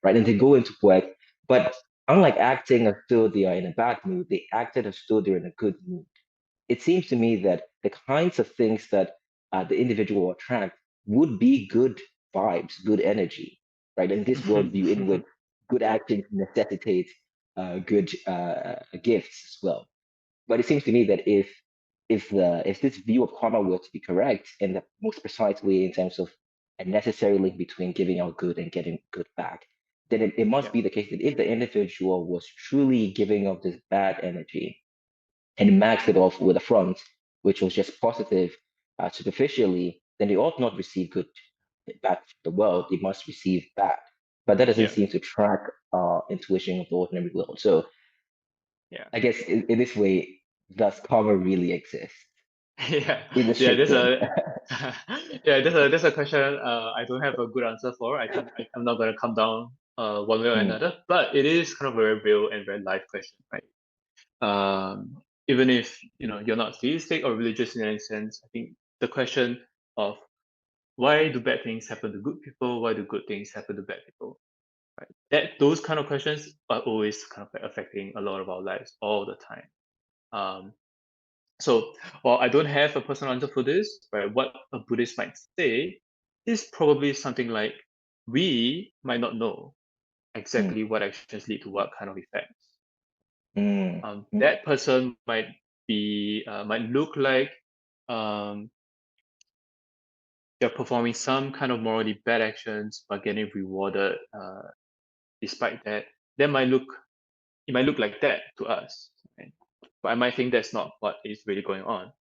right? And they go into work, but unlike acting as though they are in a bad mood, they acted as though they're in a good mood. It seems to me that the kinds of things that the individual attract would be good vibes, good energy, right? In this worldview, in which good actions necessitate good gifts as well. But it seems to me that if this view of karma were to be correct in the most precise way in terms of a necessary link between giving out good and getting good back, then it must Yeah. be the case that if the individual was truly giving off this bad energy and maxed it off with a front, which was just positive superficially, then they ought not receive good back from the world. They must receive bad. But that doesn't Yeah. seem to track intuition of the ordinary world. So Yeah. I guess in this way, does karma really exist Yeah. in the Yeah. strict There's sense? a yeah. There's a question. I don't have a good answer for. I think I'm not gonna come down one way or Mm, another. But it is kind of a very real and very life question, right? Even if you're not theistic or religious in any sense, I think the question of why do bad things happen to good people? Why do good things happen to bad people? Right? Those kind of questions are always kind of like affecting a lot of our lives all the time. Um, so while I don't have a personal answer for this, right, what a Buddhist might say is probably something like we might not know mm, exactly what actions lead to what kind of effects. mm, mm, That person might look like um, they're performing some kind of morally bad actions but getting rewarded despite that. That might look it might look like that to us, right? But I might think that's not what is really going on.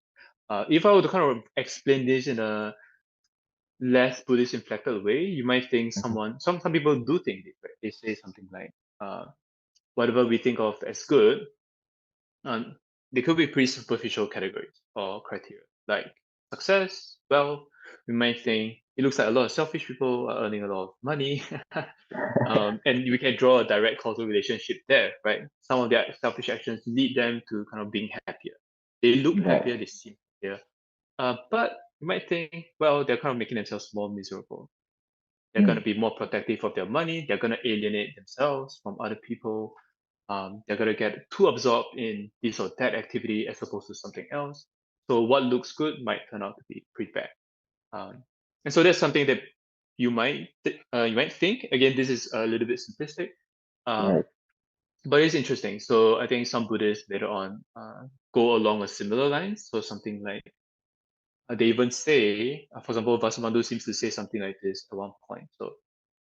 If I were to kind of explain this in a less Buddhist inflected way, you might think mhm, some people do think this, right? They say something like, whatever we think of as good, um, they could be pretty superficial categories or criteria, like success, wealth. We might think it looks like a lot of selfish people are earning a lot of money, and we can draw a direct causal relationship there, right? Some of their selfish actions lead them to kind of being happier. They look right. happier, they seem happier. But you might think, well, they're kind of making themselves more miserable. They're going Mm, to be more protective of their money. They're going to alienate themselves from other people. They're going to get too absorbed in this or that activity as opposed to something else. So what looks good might turn out to be pretty bad. Um, and so that's something that you might think. Again, this is a little bit simplistic, right. um, but it's interesting. So I think some Buddhists later on go along a similar lines. So something like they even say, for example, Vasubandhu seems to say something like this at one point. So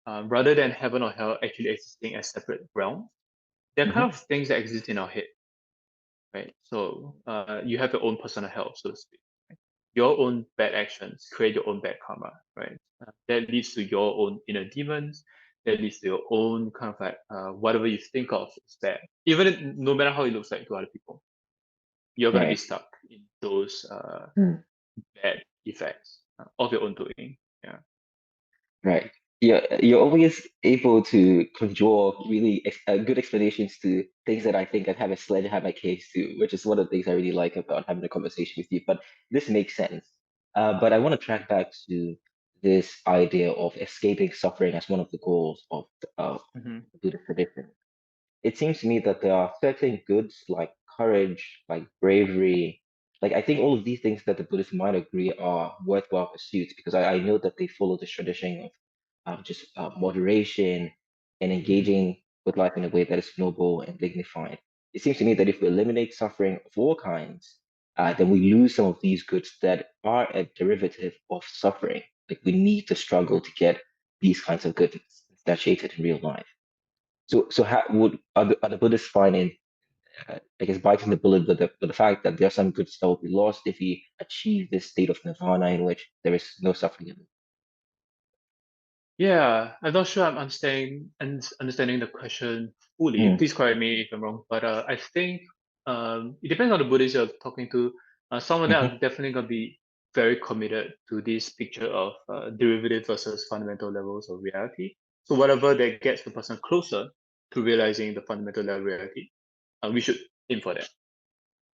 rather than heaven or hell actually existing as separate realms, they're Mhm, kind of things that exist in our head, right? So you have your own personal hell, so to speak. Right? Your own bad actions create your own bad karma, right? That leads to your own inner demons. That leads to your own kind of like whatever you think of is bad. No matter how it looks like to other people, you're gonna be right. stuck in those Mm, bad effects of your own doing. Yeah. right. You're always able to conjure really good explanations to things that I think I'd have a sledgehammer case to, which is one of the things I really like about having a conversation with you. But this makes sense. But I want to track back to this idea of escaping suffering as one of the goals of Hmm. the Buddhist tradition. It seems to me that there are certain goods like courage, like bravery, like I think all of these things that the Buddhists might agree are worthwhile pursuits because I know that they follow this tradition of just moderation and Hmm. engaging with life in a way that is noble and dignified. It seems to me that if we eliminate suffering of all kinds, then we lose some of these goods that are a derivative of suffering. Like we need to struggle to get these kinds of goods instantiated in real life. So how would are the Buddhists finding, I guess, biting the bullet with the fact that there are some goods that will be lost if we achieve this state of nirvana in which there is no suffering in Yeah, I'm not sure I'm understanding the question fully. it? Please correct me if I'm wrong, but I think it depends on the Buddhists you're talking to. Some of them Mm-hmm. are definitely gonna be very committed to this picture of derivative versus fundamental levels of reality. So whatever that gets the person closer to realizing the fundamental level of reality, we should aim for that.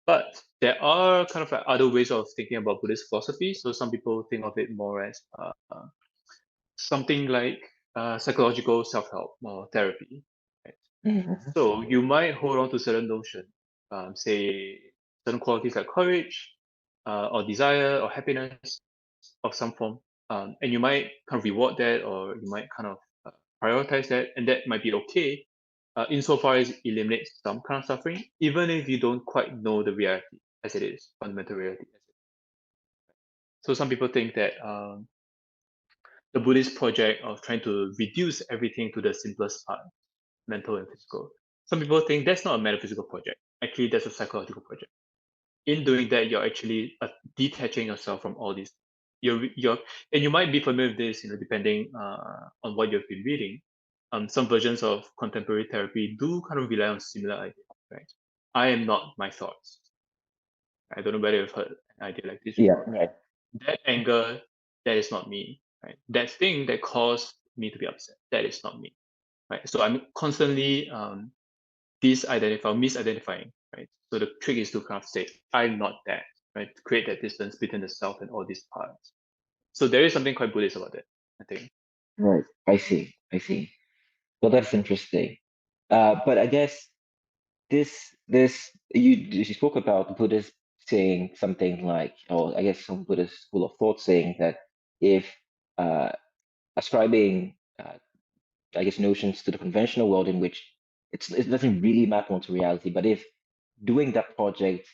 But there are kind of like other ways of thinking about Buddhist philosophy. So some people think of it more as something like psychological self-help or therapy. Right? Mm-hmm. So you might hold on to certain notion, say certain qualities like courage, or desire, or happiness of some form, and you might kind of reward that, or you might kind of prioritize that, and that might be okay, insofar as it eliminates some kind of suffering, even if you don't quite know the reality as it is, fundamental reality as it is. So some people think that the Buddhist project of trying to reduce everything to the simplest part, mental and physical. Some people think that's not a metaphysical project. Actually, that's a psychological project. In doing that, you're actually detaching yourself from all these. You're and you might be familiar with this, depending on what you've been reading. Some versions of contemporary therapy do kind of rely on similar ideas, right? I am not my thoughts. I don't know whether you've heard an idea like this Yeah, before. right, That anger, that is not me, right? That thing that caused me to be upset, that is not me, right? So I'm constantly misidentifying, right? So the trick is to kind of say, I'm not that, right? To create that distance between the self and all these parts. So there is something quite Buddhist about that, I think. right. I see. Well, that's interesting. But I guess you spoke about Buddhists saying something like, or I guess some Buddhist school of thought saying that if uh, ascribing, I guess, notions to the conventional world in which it doesn't really map onto reality, but if doing that project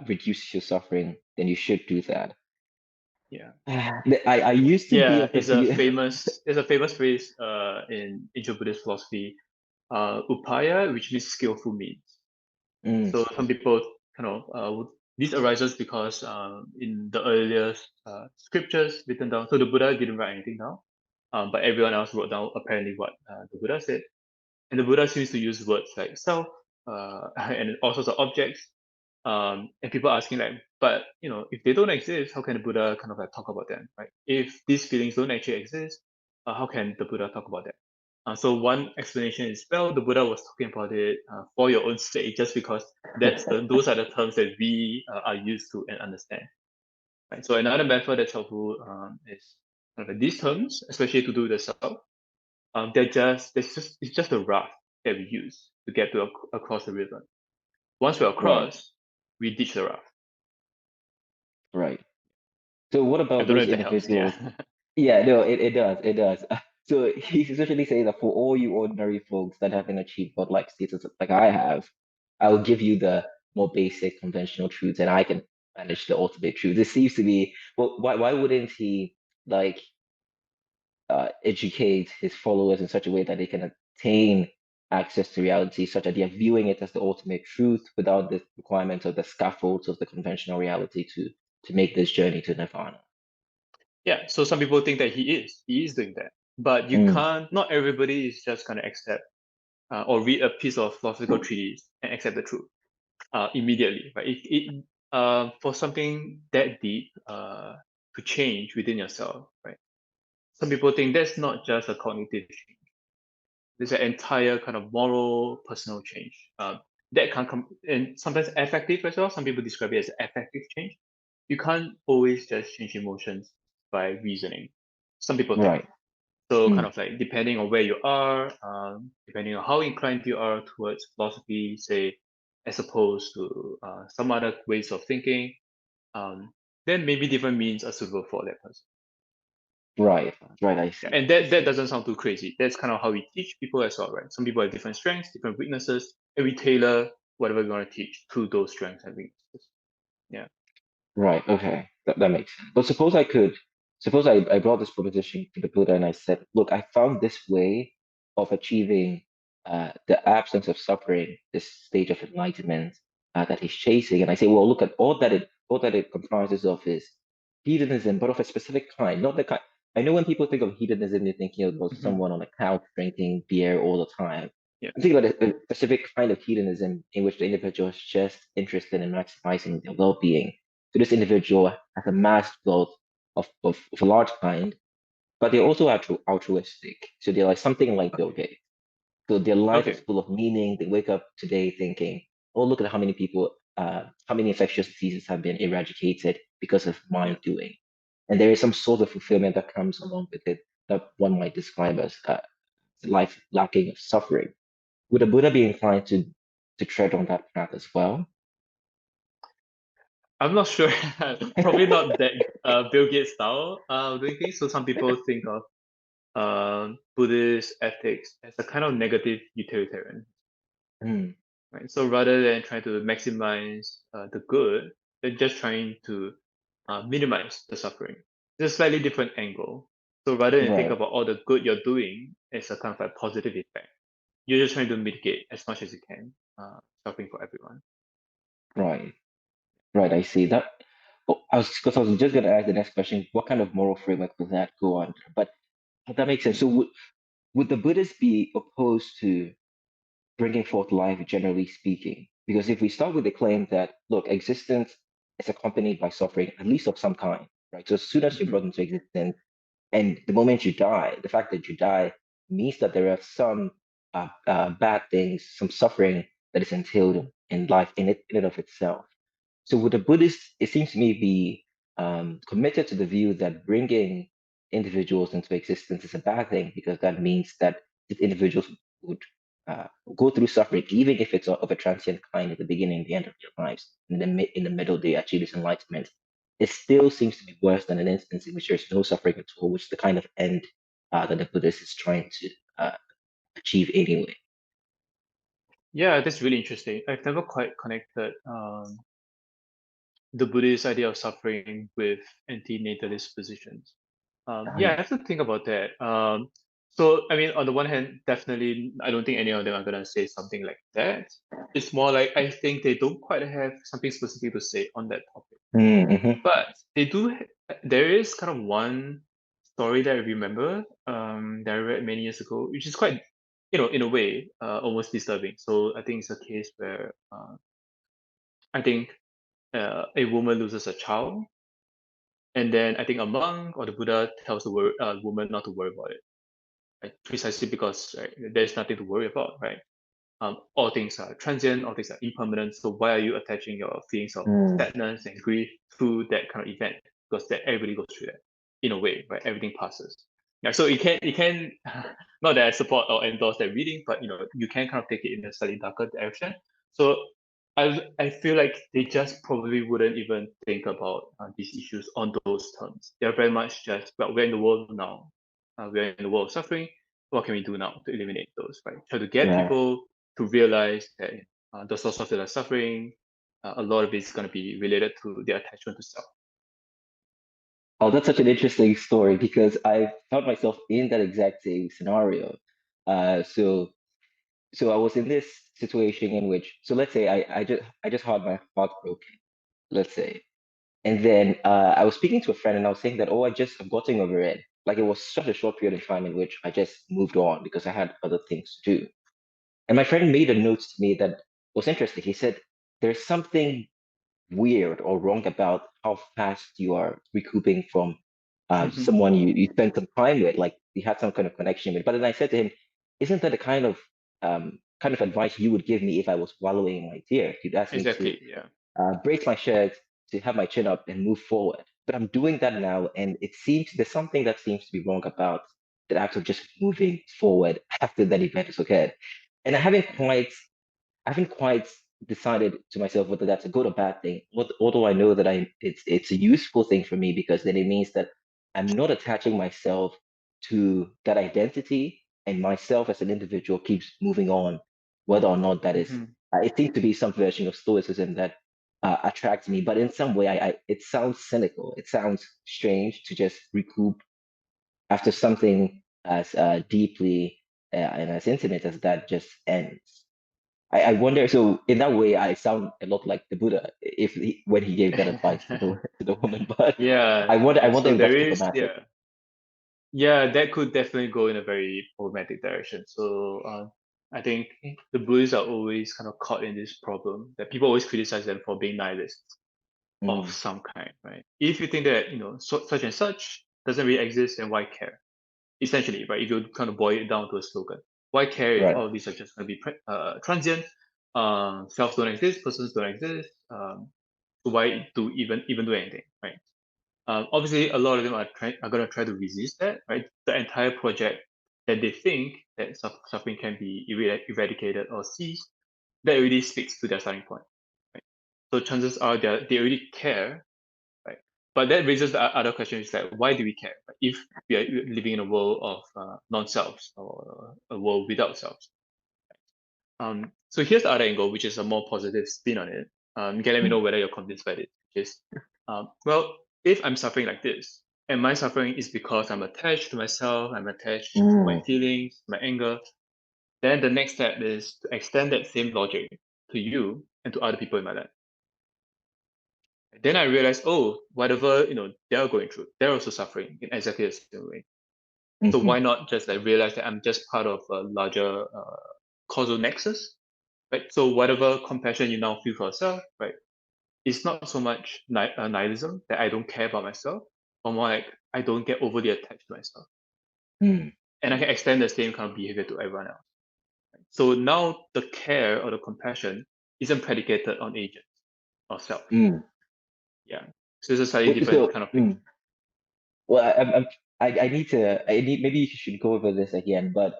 reduces your suffering, then you should do that. Yeah. I used to be Yeah, of the view. there's a famous phrase in ancient Buddhist philosophy, upaya, which means skillful means. Mm, So some people kind of this arises because in the earliest scriptures written down, so the Buddha didn't write anything down, but everyone else wrote down apparently what the Buddha said. And the Buddha seems to use words like self and all sorts of objects. And people asking like, but if they don't exist, how can the Buddha kind of like talk about them, right? If these feelings don't actually exist, how can the Buddha talk about them? So one explanation is, well, the Buddha was talking about it for your own sake, just because those are the terms that we are used to and understand. Right. So another method that's helpful is kind of like these terms, especially to do with the self. It's just a raft that we use to get across the river. Once we're right, across, we ditch the raft. right. So what I about don't know those if that helps. Yeah. individuals? Yeah, no, it does, it does. So he's essentially saying that for all you ordinary folks that haven't achieved godlike status like I have, I will give you the more basic conventional truths, and I can manage the ultimate truth. This seems to be, well, why wouldn't he like educate his followers in such a way that they can attain access to reality, such that they are viewing it as the ultimate truth without the requirements of the scaffolds of the conventional reality to make this journey to nirvana? Yeah. So some people think that he is doing that, but you Mm, can't. Not everybody is just gonna accept or read a piece of philosophical treatise and accept the truth immediately. Right? For something that deep to change within yourself, right? Some people think that's not just a cognitive change. There's an entire kind of moral, personal change that can come, and sometimes affective as well. Some people describe it as affective change. You can't always just change emotions by reasoning. Some people think right. so. Kind Mm, of like depending on where you are, depending on how inclined you are towards philosophy, say, as opposed to some other ways of thinking, um, then maybe different means are suitable for that person. right. Right. I Yeah, see. and I that see. doesn't sound too crazy. That's kind of how we teach people as well, right? Some people have different strengths, different weaknesses, and we tailor whatever we want to teach to those strengths and weaknesses. Yeah. Right. Okay. That makes sense. But suppose I brought this proposition to the Buddha and I said, look, I found this way of achieving the absence of suffering, this stage of enlightenment that he's chasing. And I say, well, look at all that it comprises of is hedonism, but of a specific kind, not the kind. I know when people think of hedonism, they're thinking about Hmm. someone on a couch drinking beer all the time. Yeah. I'm thinking about a specific kind of hedonism in which the individual is just interested in maximizing their well-being. So this individual has amassed wealth of a large kind, but they're also altruistic. So they're like something like Bill Okay. Gates. So their life is Okay. full of meaning. They wake up today thinking, oh, look at how many people, how many infectious diseases have been eradicated because of Yeah. my doing. And there is some sort of fulfillment that comes along with it that one might describe as life lacking of suffering. Would a Buddha be inclined to tread on that path as well? I'm not sure. Probably not that Bill Gates style doing things. So some people think of Buddhist ethics as a kind of negative utilitarian, Hmm, right? So rather than trying to maximize the good, they're just trying to minimize the suffering. It's a slightly different angle. So rather than think Right, about all the good you're doing as a kind of like positive effect, you're just trying to mitigate as much as you can suffering for everyone. right, right. I see that. Oh, because I was just going to ask the next question, what kind of moral framework does that go on? But that makes sense. So would the Buddhists be opposed to bringing forth life, generally speaking? Because if we start with the claim that, look, existence is accompanied by suffering, at least of some kind, right? So as soon as you're Hmm. brought into existence, and the moment you die, the fact that you die means that there are some bad things, some suffering that is entailed in life in and of itself. So would the Buddhists, it seems to me, be committed to the view that bringing individuals into existence is a bad thing because that means that these individuals would go through suffering, even if it's of a transient kind at the beginning, the end of their lives, in the middle they achieve this enlightenment. It still seems to be worse than an instance in which there's no suffering at all, which is the kind of end that the Buddhist is trying to achieve anyway. Yeah, that's really interesting. I've never quite connected the Buddhist idea of suffering with anti-natalist positions. Yeah, I Um, have to think about that. So, I mean, on the one hand, definitely, I don't think any of them are gonna say something like that. It's more like I think they don't quite have something specific to say on that topic. mm-hmm, But they do. There is kind of one story that I remember that I read many years ago, which is quite, in a way, almost disturbing. So I think it's a case where I think a woman loses a child, and then I think a monk or the Buddha tells the woman not to worry about it, right? Precisely because right, there's nothing to worry about, right? All things are transient, all things are impermanent. So why are you attaching your feelings of mm, sadness and grief to that kind of event? Because that everybody goes through that in a way, right? Everything passes. Yeah, so you can not that I support or endorse that reading, but you can kind of take it in a slightly darker direction. So I feel like they just probably wouldn't even think about these issues on those terms. They're very much just, well, we're in the world now. We're in the world of suffering. What can we do now to eliminate those, right? Try to get right. people to realize that the source of their suffering, a lot of it is going to be related to their attachment to self. Oh, that's such an interesting story because I found myself in that exact same scenario. So I was in this situation in which, so let's say I just had my heart broken, let's say, and then I was speaking to a friend and I was saying that, oh, I've gotten over it. Like it was such a short period of time in which I just moved on because I had other things to do. And my friend made a note to me that was interesting. He said, there's something weird or wrong about how fast you are recouping from Hmm. someone you spent some time with, like you had some kind of connection with. But then I said to him, isn't that the kind of advice you would give me if I was wallowing in my tears? You'd ask me to Exactly. Yeah. brace my shirt, to have my chin up and move forward. But I'm doing that now, and it seems there's something that seems to be wrong about the act of just moving forward after that event has occurred. And I haven't quite decided to myself whether that's a good or bad thing. Although I know that it's a useful thing for me because then it means that I'm not attaching myself to that identity, and myself as an individual keeps moving on, whether or not that is. Hmm. It seems to be some version of stoicism that attracts me, but in some way, it sounds cynical. It sounds strange to just recoup after something as deeply and as intimate as that just ends. I wonder. So in that way, I sound a lot like the Buddha if when he gave that advice to the to the woman. But Yeah. I Yeah. wonder So if there that's is, problematic. yeah. Yeah, that could definitely go in a very problematic direction. So I think the Buddhists are always kind of caught in this problem that people always criticize them for being nihilists of Mm, some kind, right? If you think that, such and such doesn't really exist, then why care? Essentially, right? If you kind of boil it down to a slogan, why care if right. all of these are just going to be transient? Selves don't exist, persons don't exist. So why do even do anything, right? Obviously, a lot of them are going to try to resist that, right? The entire project that they think that suffering can be eradicated or ceased, that already speaks to their starting point, right? So chances are that they already care, right? But that raises the other question: is like, why do we care? Right? If we are living in a world of non-selves or a world without selves. So here's the other angle, which is a more positive spin on it. You can let me know Mm, whether you're convinced by it. Which is, well, if I'm suffering like this, And my suffering is because I'm attached to myself, I'm attached to my Mm. feelings, my anger. Then the next step is to extend that same logic to you and to other people in my life. Then I realized, oh, whatever they're going through, they're also suffering in exactly the same way. So Hmm. why not just like realize that I'm just part of a larger causal nexus, right? So whatever compassion you now feel for yourself, right, it's not so much nihilism that I don't care about myself, but more like I don't get overly attached to myself, Mm. and I can extend the same kind of behavior to everyone else. So now the care or the compassion isn't predicated on agents or self. Mm. Yeah. So it's a slightly Wait, different so, kind of thinking. well, I need, maybe you should go over this again, but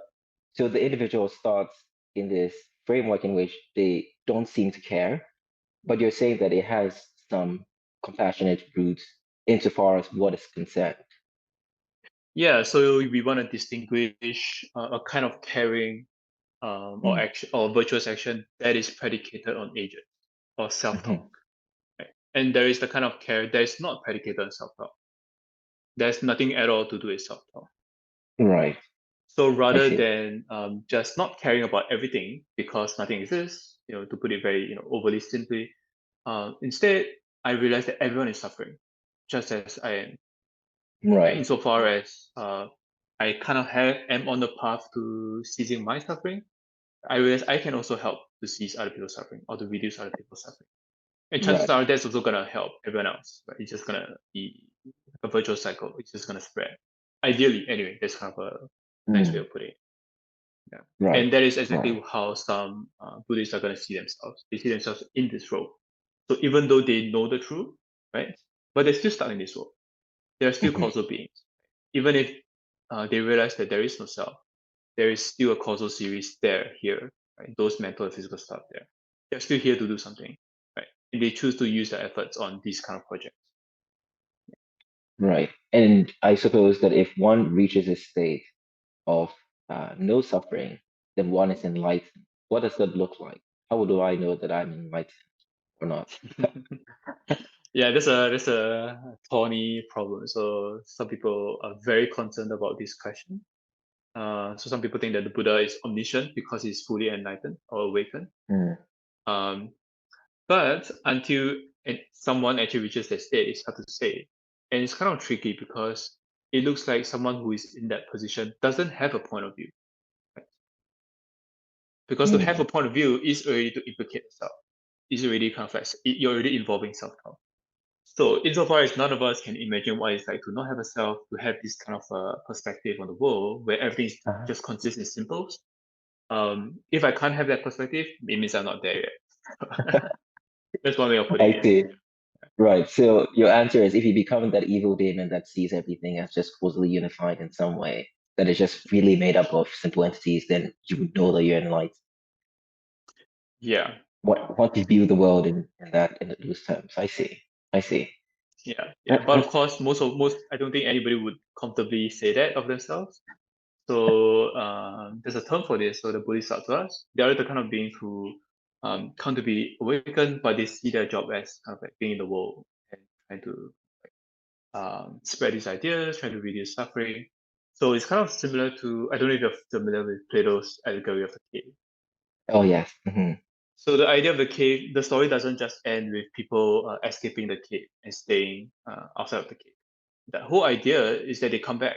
so the individual starts in this framework in which they don't seem to care, but you're saying that it has some compassionate roots insofar as what is concerned. Yeah, so we want to distinguish a kind of caring or Mm. action or virtuous action that is predicated on agent or self-talk. Hmm. Right? And there is the kind of care that is not predicated on self-talk. There's nothing at all to do with self-talk. Right. So I rather see. than just not caring about everything because nothing exists, to put it very overly simply, instead I realized that everyone is suffering, just as I am. And Right. insofar as I kind of am on the path to ceasing my suffering, I realize I can also help to cease other people's suffering or to reduce other people's suffering. And chances Right. are that's also gonna help everyone else. Right? It's just gonna be a virtuous cycle. It's just gonna spread. Ideally, anyway, that's kind of a nice way Mm. of putting it. Yeah. Right. And that is Right. exactly how some Buddhists are gonna see themselves. They see themselves in this role. So even though they know the truth, right, but they're still stuck in this role. They are still Hmm. causal beings. Even if they realize that there is no self, there is still a causal series there, here, right? Those mental and physical stuff there. They're still here to do something, right? And they choose to use their efforts on these kind of projects. Right. And I suppose that if one reaches a state of no suffering, then one is enlightened. What does that look like? How do I know that I'm enlightened or not? Yeah, that's a thorny problem. So some people are very concerned about this question. So some people think that the Buddha is omniscient because he's fully enlightened or awakened. Mm. Um, But until someone actually reaches that state, it's hard to say. And it's kind of tricky because it looks like someone who is in that position doesn't have a point of view. Right? Because to have Mm. a point of view is already to implicate yourself. It's already kind of like you're already involving self-talk. So insofar as none of us can imagine what it's like to not have a self, to have this kind of perspective on the world where everything Uh-huh. just consists in symbols. If I can't have that perspective, it means I'm not there yet. That's one way of putting I it. see. Right. So your answer is if you become that evil demon that sees everything as just causally unified in some way, that is just really made up of simple entities, then you would know that you're enlightened. Yeah. What you view the world in those terms. I see. I see. Yeah, yeah. That, But of that's course, most I don't think anybody would comfortably say that of themselves. So there's a term for this. So the Bodhisattvas, they are the kind of beings who come to be awakened, but they see their job as kind of like being in the world and trying to spread these ideas, trying to reduce suffering. So it's kind of similar to, I don't know if you're familiar with Plato's allegory of the cave. oh yes. Hmm. So the idea of the cave, the story doesn't just end with people escaping the cave and staying outside of the cave. The whole idea is that they come back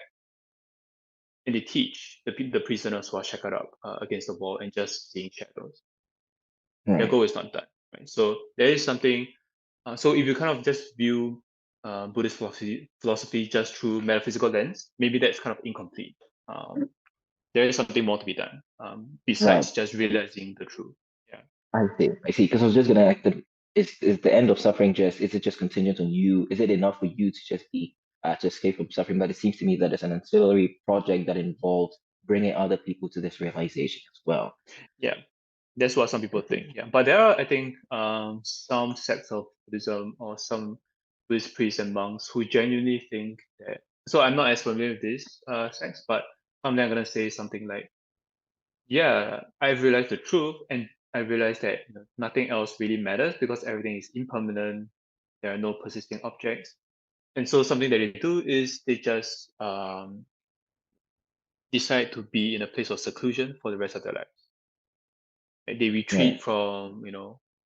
and they teach the prisoners who are shackled up against the wall and just seeing shadows. Their Right. goal is not done, right? So there is something. So if you kind of just view Buddhist philosophy just through metaphysical lens, maybe that's kind of incomplete. There is something more to be done Right. besides just realizing the truth. Yeah. I see. I see. Because I was just gonna ask that is the end of suffering just is it just contingent on you? Is it enough for you to just be to escape from suffering? But it seems to me that it's an ancillary project that involves bringing other people to this realization as well. Yeah. That's what some people think. Mhm. Yeah, but there are, I think, some sects of Buddhism or some Buddhist priests and monks who genuinely think that. So I'm not as familiar with this sects, but I'm then gonna say something like, "Yeah, I've realized the truth, and I realized that nothing else really matters because everything is impermanent. There are no persisting objects. And so something that they do is they just decide to be in a place of seclusion for the rest of their lives. And they Right, retreat from,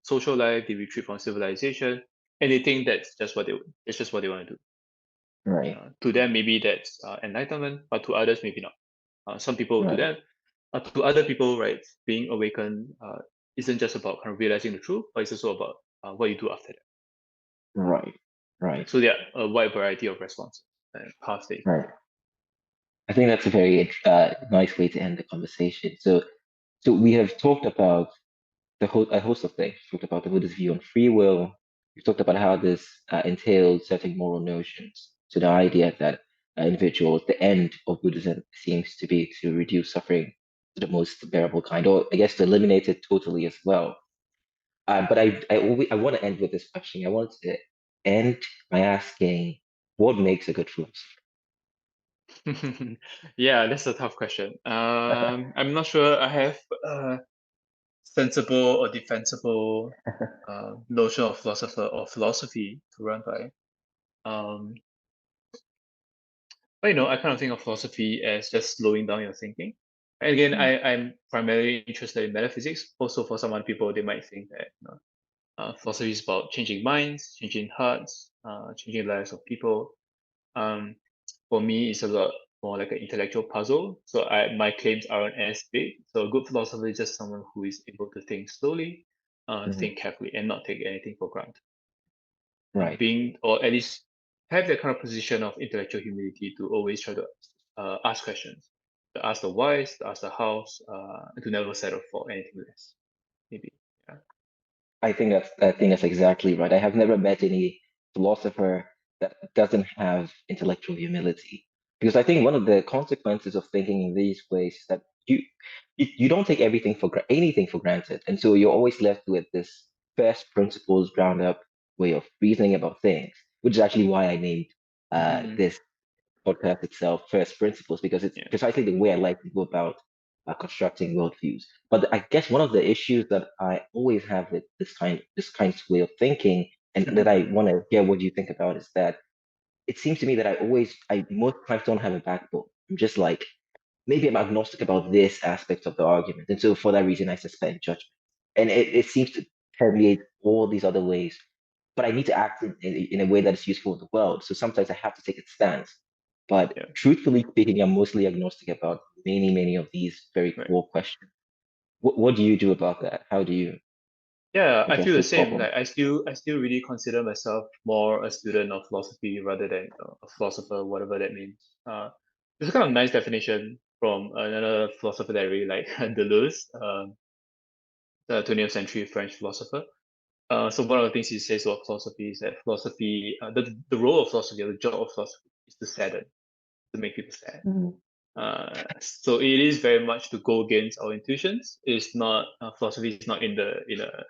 social life, they retreat from civilization, and they think it's just what they want to do. right, To them, maybe that's enlightenment, but to others, maybe not. Some people, right, to other people, right, being awakened isn't just about kind of realizing the truth, but it's also about what you do after that. right, right, So there are a wide variety of responses and paths that you can right. take. I think that's a very nice way to end the conversation. So we have talked about a host of things. We talked about the Buddhist view on free will. We talked about how this entails setting moral notions. So the idea that individuals, the end of Buddhism seems to be to reduce suffering to the most bearable kind, or I guess to eliminate it totally as well. But I want to end with this question. I want to end by asking, what makes a good philosopher? Yeah, that's a tough question. I'm not sure I have a sensible or defensible notion of philosopher or philosophy to run by. Um, but I kind of think of philosophy as just slowing down your thinking. And again, Mm, I'm primarily interested in metaphysics. Also, for some other people, they might think that philosophy is about changing minds, changing hearts, changing lives of people. Um, for me, it's a lot more like an intellectual puzzle. So my claims aren't as big. So a good philosopher is just someone who is able to think slowly, mhm. think carefully, and not take anything for granted. Right. Being, or at least have that kind of position of intellectual humility to always try to ask questions, to ask the whys, to ask the hows, and to never settle for anything less. Maybe. Yeah. I think that's exactly right. I have never met any philosopher that doesn't have intellectual humility. Because I think one of the consequences of thinking in these ways is that you don't take anything for granted. And so you're always left with this first principles ground up way of reasoning about things, which is actually why I named Hmm. this podcast itself first principles, because it's Yeah. precisely the way I like to go about constructing worldviews. But I guess one of the issues that I always have with this kind of way of thinking, and that I want to hear what you think about, is that it seems to me that I most times don't have a backbone. I'm just like, maybe I'm agnostic about this aspect of the argument, and so for that reason I suspend judgment. And it seems to permeate all these other ways, but I need to act in a way that is useful in the world. So sometimes I have to take a stance. But Yeah. truthfully speaking, I'm mostly agnostic about many of these very Right. core questions. What do you do about that? How do you Yeah, I address feel the this same. problem? Like I still really consider myself more a student of philosophy rather than a philosopher, whatever that means. There's a kind of nice definition from another philosopher that I really like, Deleuze, the 20th century French philosopher. So one of the things he says about philosophy is that philosophy, the role of philosophy, or the job of philosophy, is to sadden, to make people sad. Mhm. So it is very much to go against our intuitions. It's not philosophy is not in a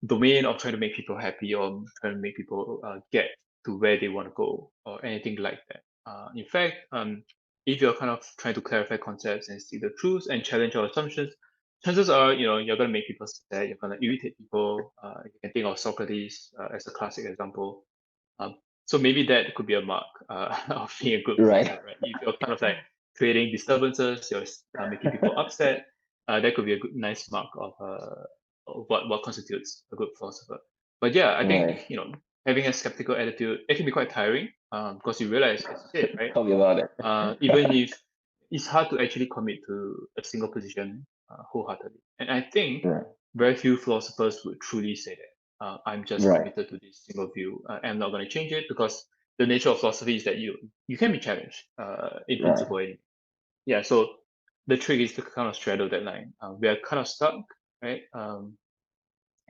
domain of trying to make people happy or trying to make people get to where they want to go or anything like that. In fact, if you're kind of trying to clarify concepts and see the truth and challenge our assumptions, chances are, you're going to make people sad, you're going to irritate people. You can think of Socrates as a classic example. Um, so maybe that could be a mark of being a good Right, philosopher, right? If you're kind of like creating disturbances, you're making people upset, that could be a good, nice mark of what constitutes a good philosopher. But yeah, I think right. having a skeptical attitude, it can be quite tiring because you realize, as you said, right? Tell me about it. Even if it's hard to actually commit to a single position wholeheartedly, and I think Right, very few philosophers would truly say that. I'm just right, committed to this single view. I'm not going to change it because the nature of philosophy is that you can be challenged in right, principle. Anyway. Yeah, so the trick is to kind of straddle that line. We are kind of stuck, right?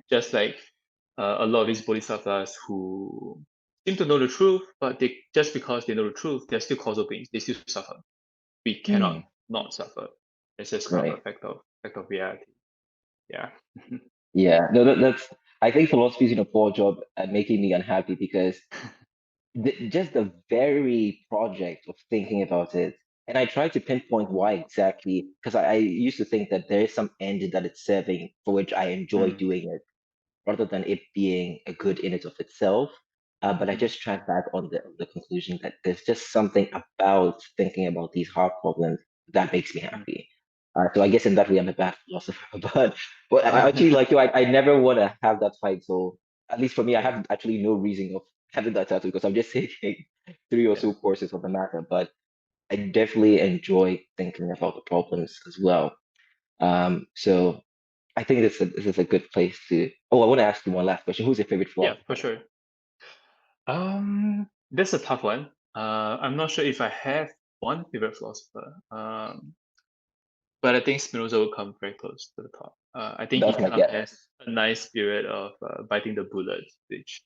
Just like a lot of these bodhisattvas who seem to know the truth, but they just because they know the truth, they're still causal beings. They still suffer. We cannot mm, not suffer. It's just kind of right. a fact of reality. Yeah. Yeah, no, that's. I think philosophy is doing a poor job at making me unhappy because just the very project of thinking about it, and I try to pinpoint why exactly, because I used to think that there is some end that it's serving for which I enjoy Mm, doing it, rather than it being a good in it of itself. But I just track back on the conclusion that there's just something about thinking about these hard problems that makes me Mm. happy. So I guess in that way I'm a bad philosopher, but I actually like you. I never want to have that fight. So at least for me, I Yeah, have actually no reason of having that tattoo because I'm just taking three or yeah, so courses on the matter. But I definitely enjoy thinking about the problems as well. So I think this is a good place to. Oh, I want to ask you one last question. Who's your favorite yeah, for philosopher? sure. That's a tough one. I'm not sure if I have one favorite philosopher. But I think Spinoza will come very close to the top. I think he That's my kind of guess. has a nice spirit of biting the bullet, which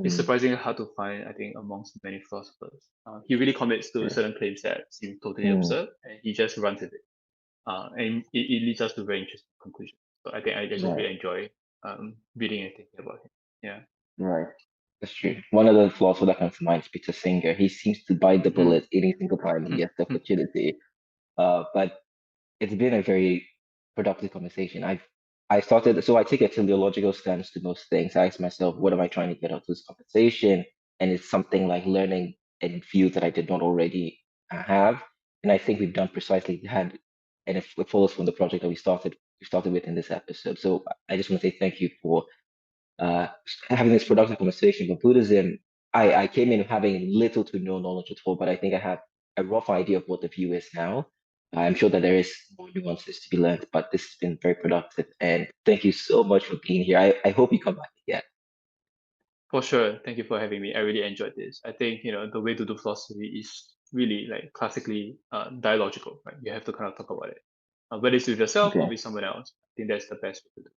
is Mm, surprisingly hard to find, I think, amongst many philosophers. He really commits to true. certain claims that seem totally Mm, absurd, and he just runs with it. And it leads us to very interesting conclusions. So I think I just right, really enjoy reading and thinking about him. Yeah. right. That's true. One of the philosophers that comes to mind is Peter Singer. He seems to bite the Mm. bullet any single time he gets the opportunity. But it's been a very productive conversation. I started, so I take a teleological stance to most things. I ask myself, what am I trying to get out of this conversation? And it's something like learning and views that I did not already have. And I think we've done precisely that. And if it follows from the project that we started with in this episode. So I just want to say thank you for uh, having this productive conversation. But Buddhism, I came in having little to no knowledge at all, but I think I have a rough idea of what the view is now. I'm sure that there is more nuances to be learned, but this has been very productive. And thank you so much for being here. I hope you come back again. For sure. Thank you for having me. I really enjoyed this. I think, the way to do philosophy is really like classically dialogical, right? You have to kind of talk about it, whether it's with yourself or Okay, with someone else. I think that's the best way to do it.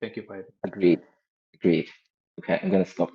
Thank you for having me. agreed, agreed. Okay, I'm gonna stop.